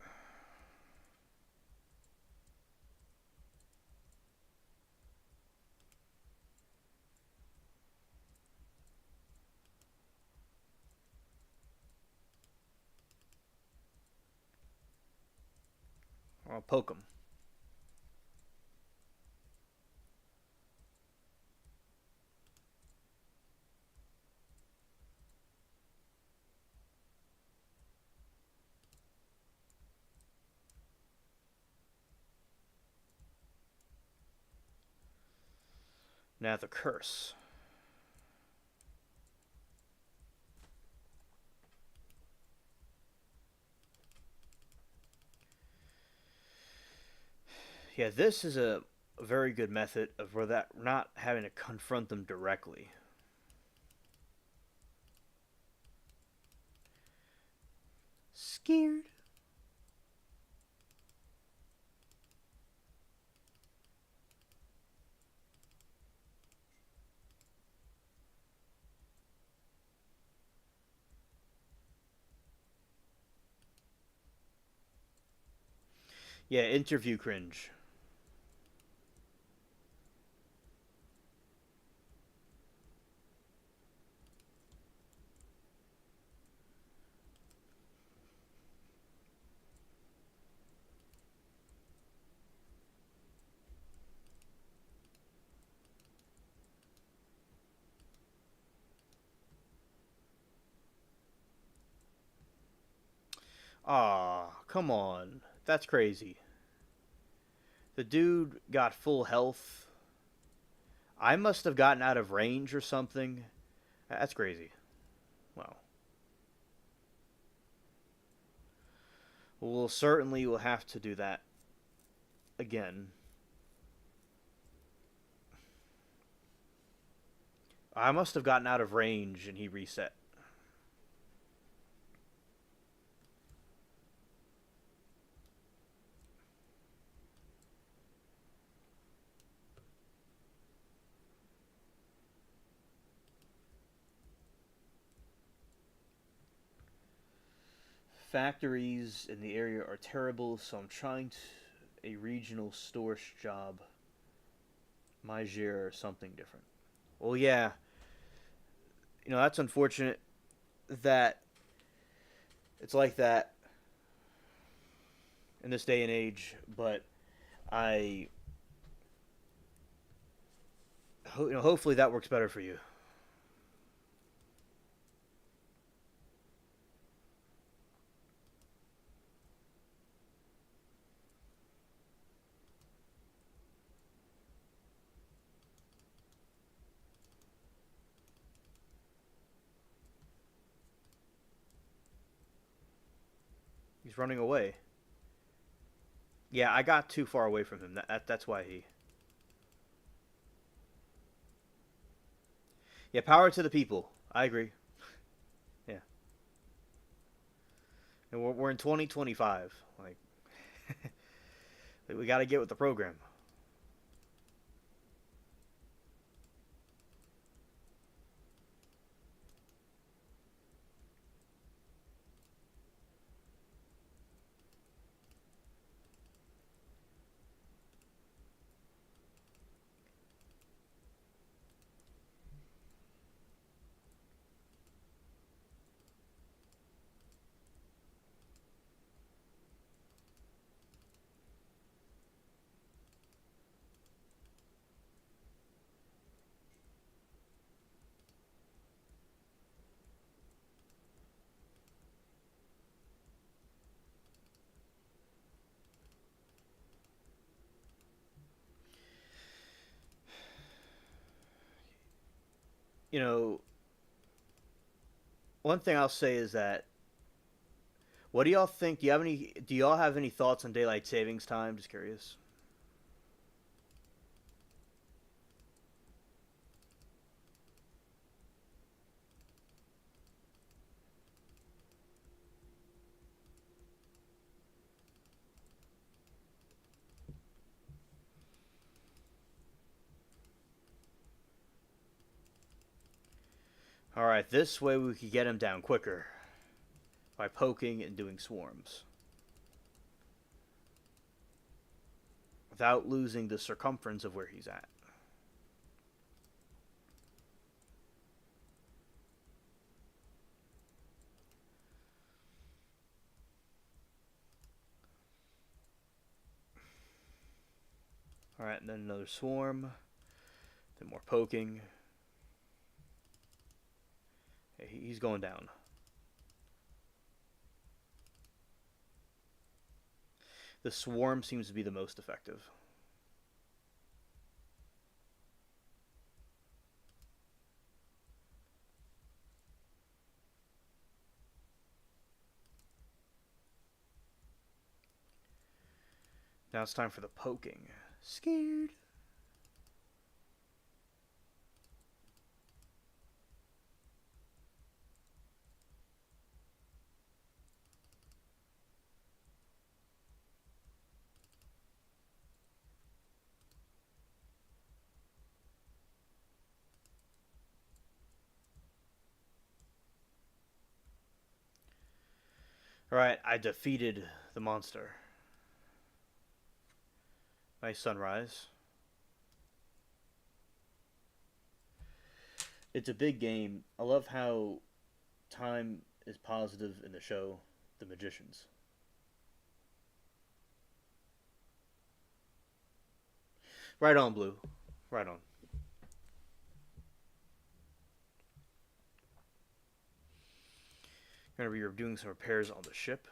I'll poke him. Now the curse. Yeah, this is a very good method of where that not having to confront them directly. Scared. Yeah, interview cringe. Aw, come on. That's crazy. The dude got full health. I must have gotten out of range or something. That's crazy. Well, we'll certainly will have to do that again. I must have gotten out of range and he reset. Factories in the area are terrible, so I'm trying a regional storage job. My year or something different. Well, yeah, that's unfortunate that it's like that in this day and age. But I, hopefully that works better for you. He's running away. Yeah, I got too far away from him. That's why he. Yeah, power to the people. I agree. Yeah, and we're in 2025. Like, we got to get with the program. You know, one thing I'll say is that what do y'all think? Do y'all have any thoughts on daylight savings time? Just curious. All right, this way we could get him down quicker by poking and doing swarms without losing the circumference of where he's at. All right, and then another swarm, then more poking. He's going down. The swarm seems to be the most effective. Now it's time for the poking. Scared. Alright, I defeated the monster. Nice sunrise. It's a big game. I love how time is positive in the show The Magicians. Right on, Blue. Right on. Gonna be doing some repairs on the ship.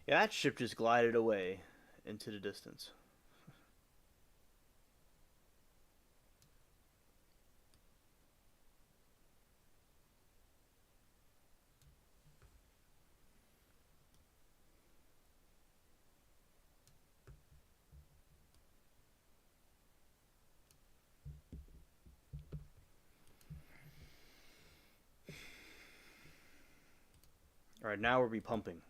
Yeah, that ship just glided away into the distance. Alright, now we'll be pumping.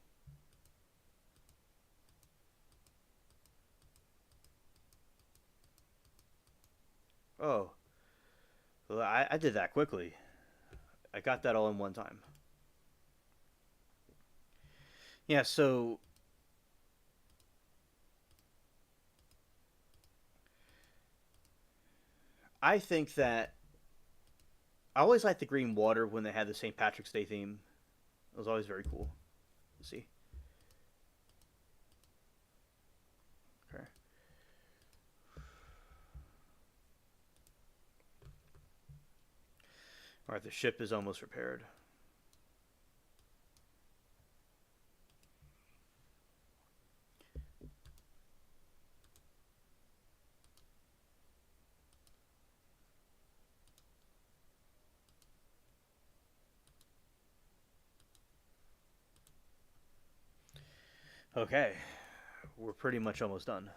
Oh, well, I did that quickly. I got that all in one time. Yeah, so I think that I always liked the green water when they had the St. Patrick's Day theme. It was always very cool. Let's see. Okay. Alright, the ship is almost repaired. Okay, we're pretty much almost done.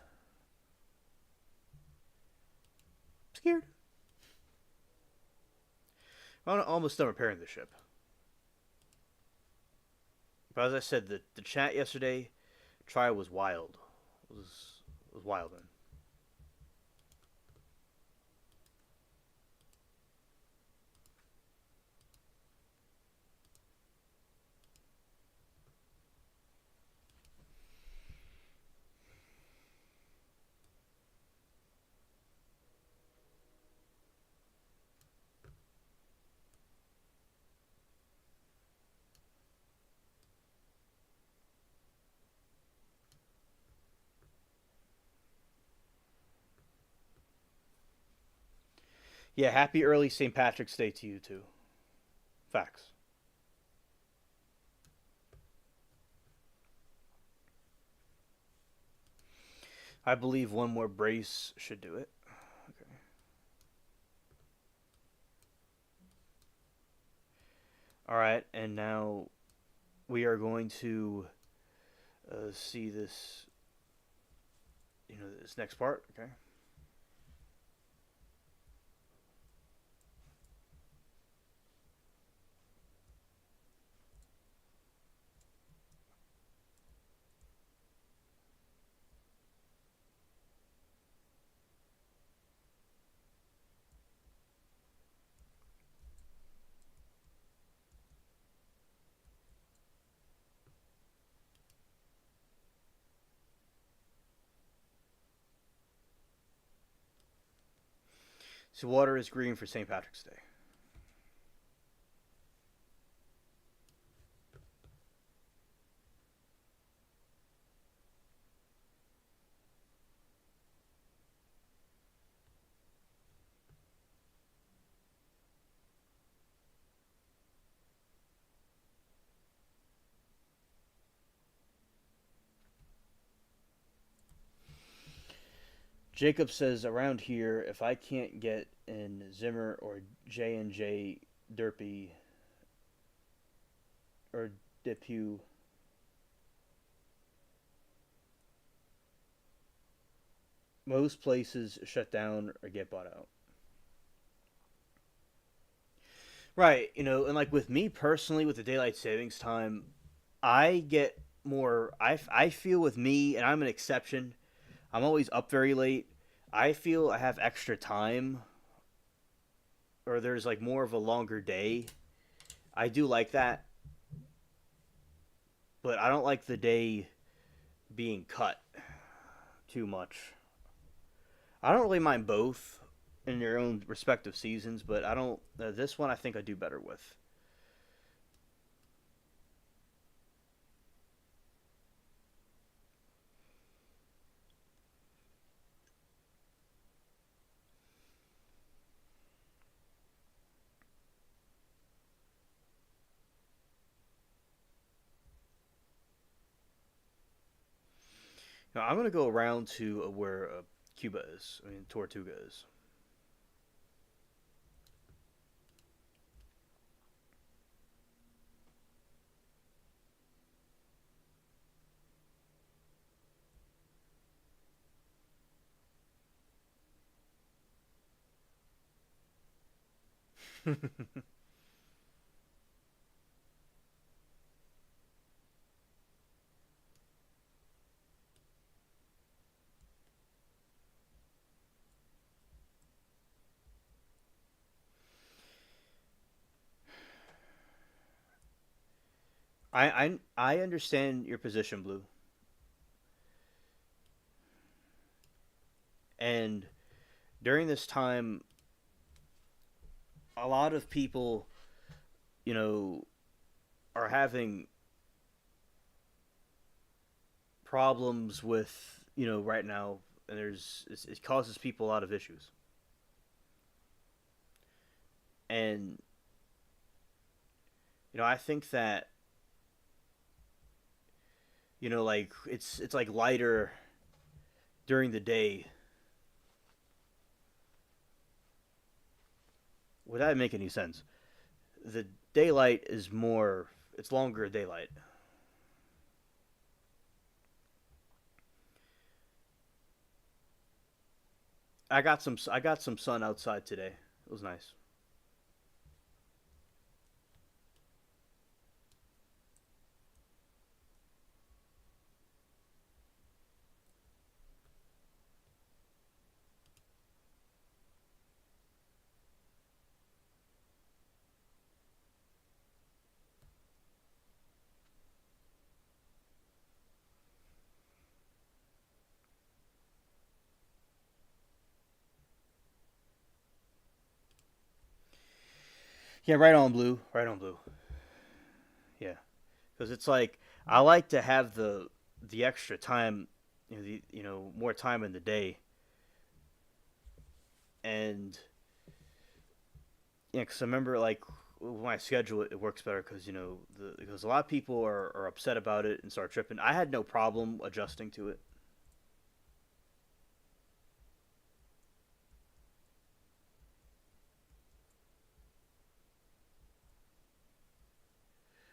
Scared. I'm almost done repairing the ship. But as I said, the chat yesterday, trial was wild. It was wild, man. Yeah, happy early St. Patrick's Day to you too. Facts. I believe one more brace should do it. Okay. All right, and now we are going to see this, this next part. Okay. So water is green for St. Patrick's Day. Jacob says around here, if I can't get in Zimmer or J&J Derpy or Depew, most places shut down or get bought out. Right, and like with me personally, with the daylight savings time, I get more. I feel with me, and I'm an exception. I'm always up very late. I feel I have extra time, or there's like more of a longer day. I do like that, but I don't like the day being cut too much. I don't really mind both in their own respective seasons, but I don't. This one I think I do better with. Now I'm gonna go around to where Cuba is. I mean Tortuga is. I understand your position, Blue, and during this time, a lot of people, you know, are having problems with right now, and it causes people a lot of issues, and I think that like it's like lighter during the day. Would that make any sense? The daylight is more. It's longer daylight. I got some sun outside today. It was nice. Yeah, right on, Blue. Right on, Blue. Yeah, because it's like I like to have the extra time, more time in the day, and yeah, because I remember like with my schedule it works better because because a lot of people are upset about it and start tripping. I had no problem adjusting to it.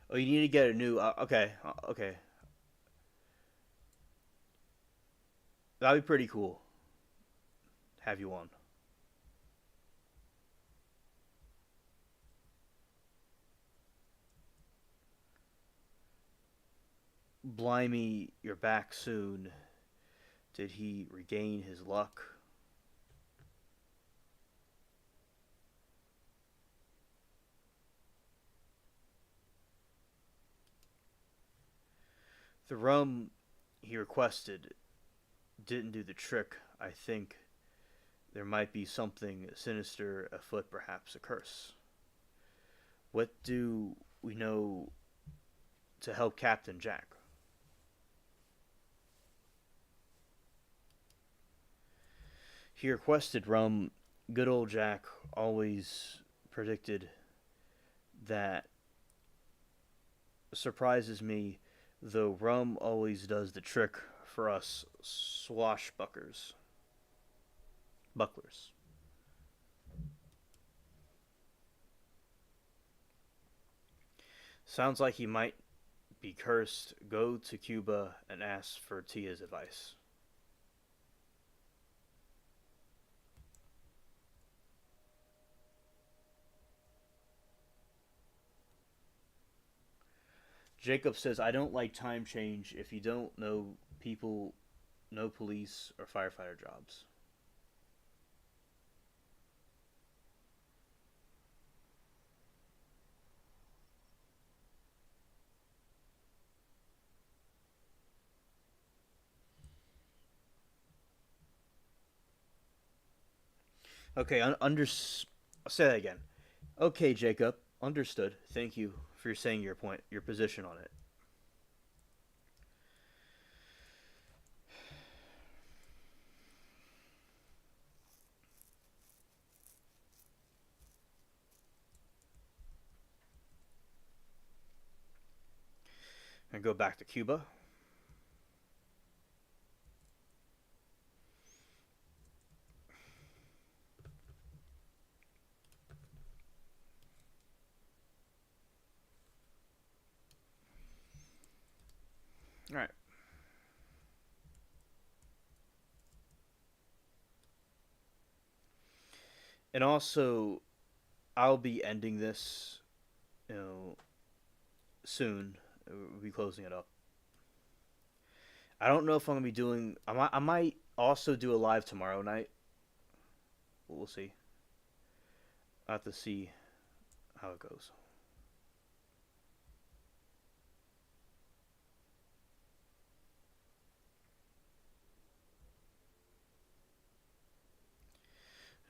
Oh, you need to get a new. Okay, okay, that'd be pretty cool. Have you on? Blimey, you're back soon. Did he regain his luck? The rum he requested didn't do the trick. I think there might be something sinister afoot, perhaps a curse. What do we know to help Captain Jack? He requested rum. Good old Jack always predicted that. Surprises me, though rum always does the trick for us swashbucklers. Bucklers. Sounds like he might be cursed. Go to Cuba and ask for Tia's advice. Jacob says, I don't like time change if you don't know people, no police or firefighter jobs. Okay, I'll say that again. Okay, Jacob, understood. Thank you for saying your point, your position on it. And go back to Cuba. All right. And also, I'll be ending this, you know, soon. We'll be closing it up. I don't know if I'm gonna be doing. I might also do a live tomorrow night. We'll see. I have to see how it goes.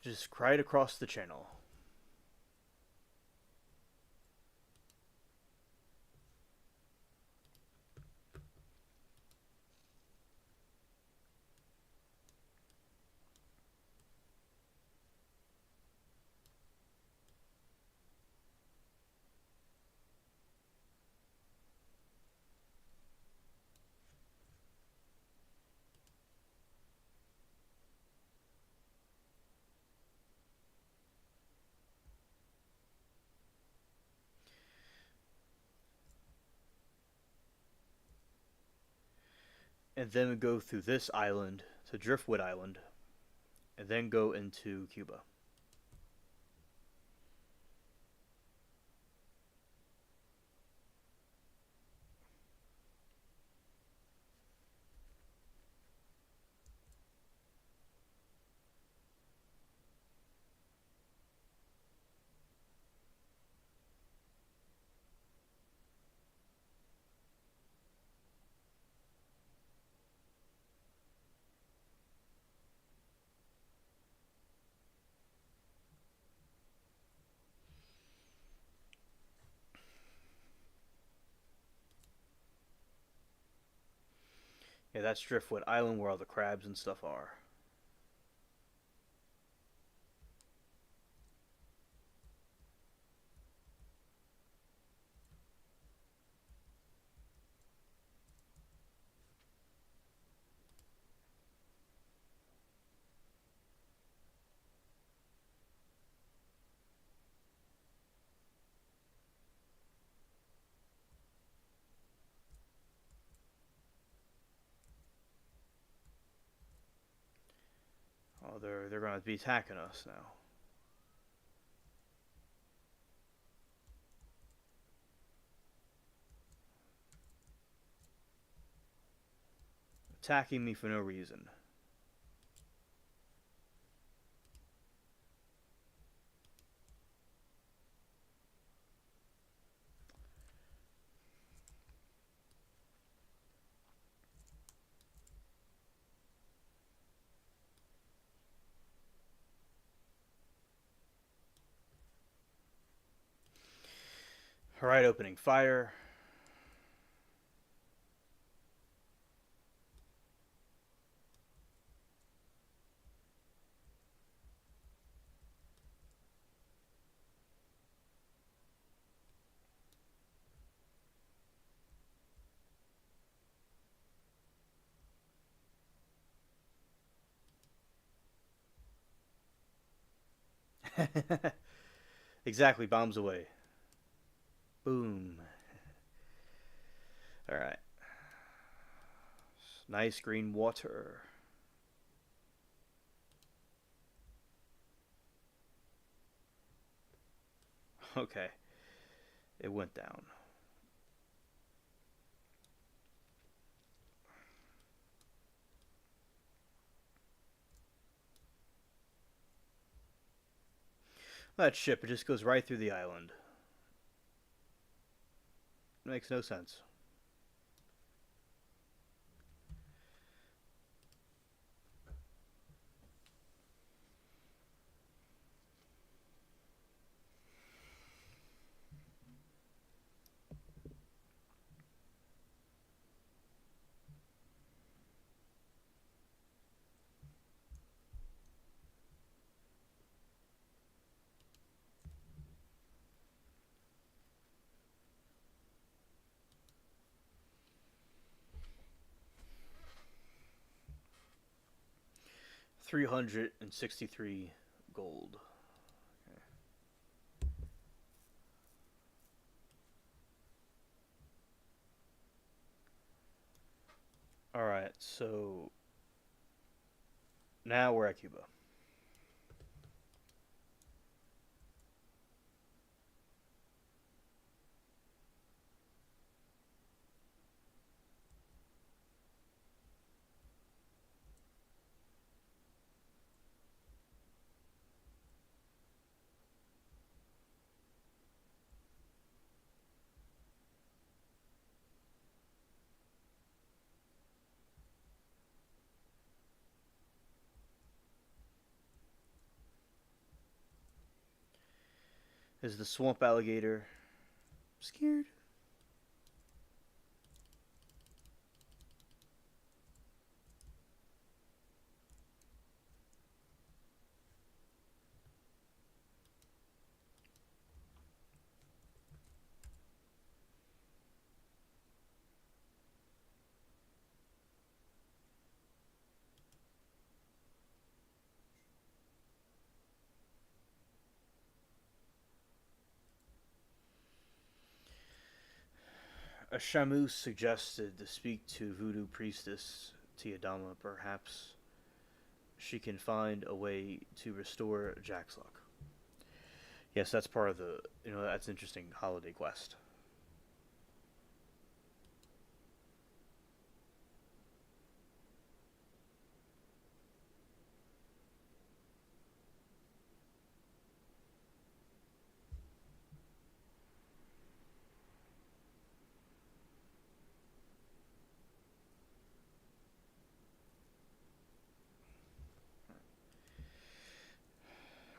Just right across the channel. And then we go through this island to Driftwood Island, and then go into Cuba. Yeah, that's Driftwood Island where all the crabs and stuff are. Oh, they're gonna be attacking us now. Attacking me for no reason. Alright, opening fire. Exactly, bombs away. Boom. Alright. Nice green water. Okay. It went down. That ship, it just goes right through the island. It makes no sense. 363 gold. Okay. Alright, so now we're at Cuba. Is the swamp alligator scared? A shamu suggested to speak to voodoo priestess Tiadama. Perhaps she can find a way to restore Jack's luck. Yes, that's part of the, that's an interesting holiday quest.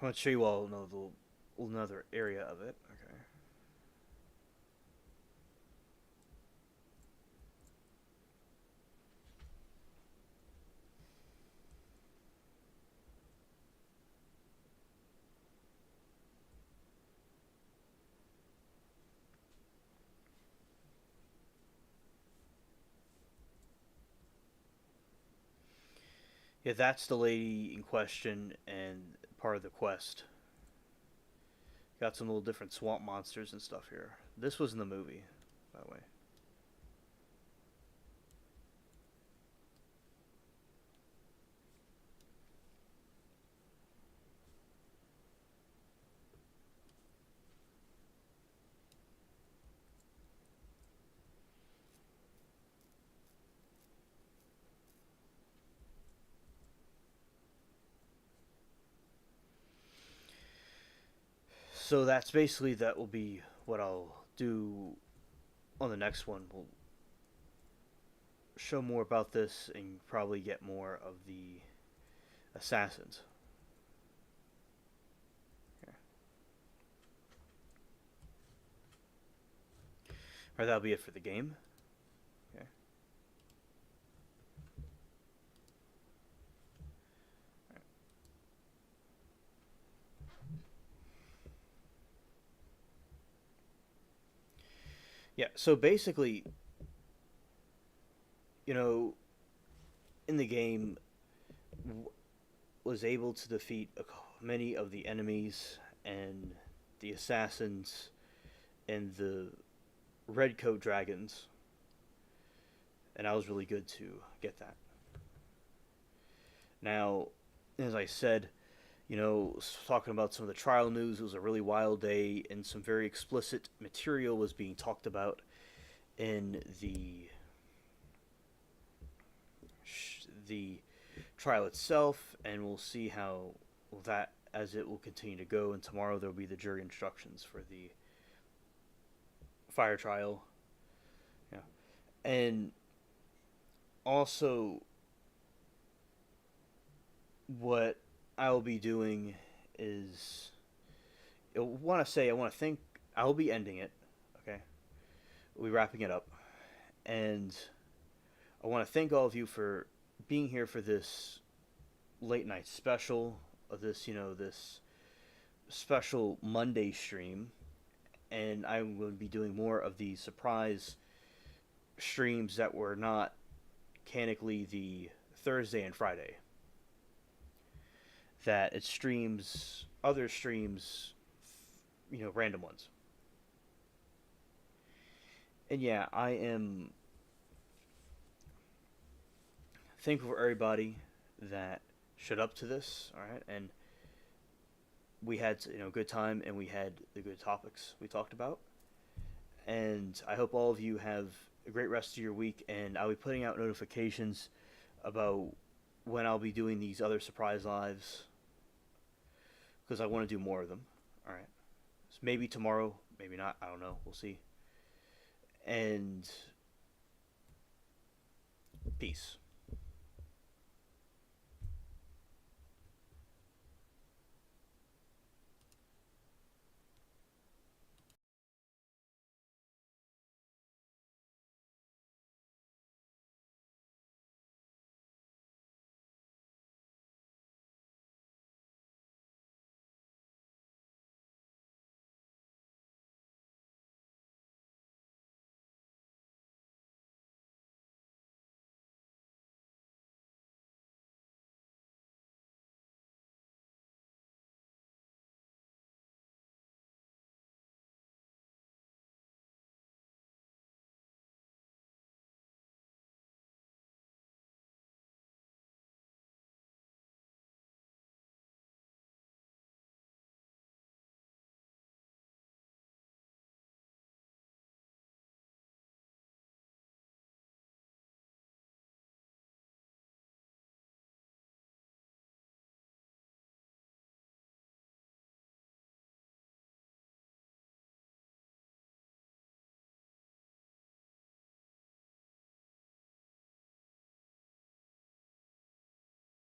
I want to show you all another area of it. Okay. Yeah, that's the lady in question and part of the quest. Got some little different swamp monsters and stuff here. This was in the movie, by the way. So that's basically that will be what I'll do on the next one. We'll show more about this and probably get more of the assassins. Okay. Alright, that'll be it for the game. Okay. Right. Yeah, so basically, you know, in the game, was able to defeat many of the enemies and the assassins and the redcoat dragons, and I was really good to get that. Now, as I said, talking about some of the trial news, it was a really wild day, and some very explicit material was being talked about in the trial itself, and we'll see how that as it will continue to go. And tomorrow there will be the jury instructions for the fire trial. Yeah, and also what I will be doing is I want to say I want to thank. I will be ending it. Okay, we'll be wrapping it up, and I want to thank all of you for being here for this late night special of this special Monday stream, and I'm going to be doing more of these surprise streams that were not canonically the Thursday and Friday. That it streams other streams, random ones. And yeah, I am thankful for everybody that showed up to this. All right, and we had good time, and we had the good topics we talked about. And I hope all of you have a great rest of your week. And I'll be putting out notifications about when I'll be doing these other surprise lives, because I want to do more of them. All right, so maybe tomorrow, maybe not. I don't know. We'll see. And peace.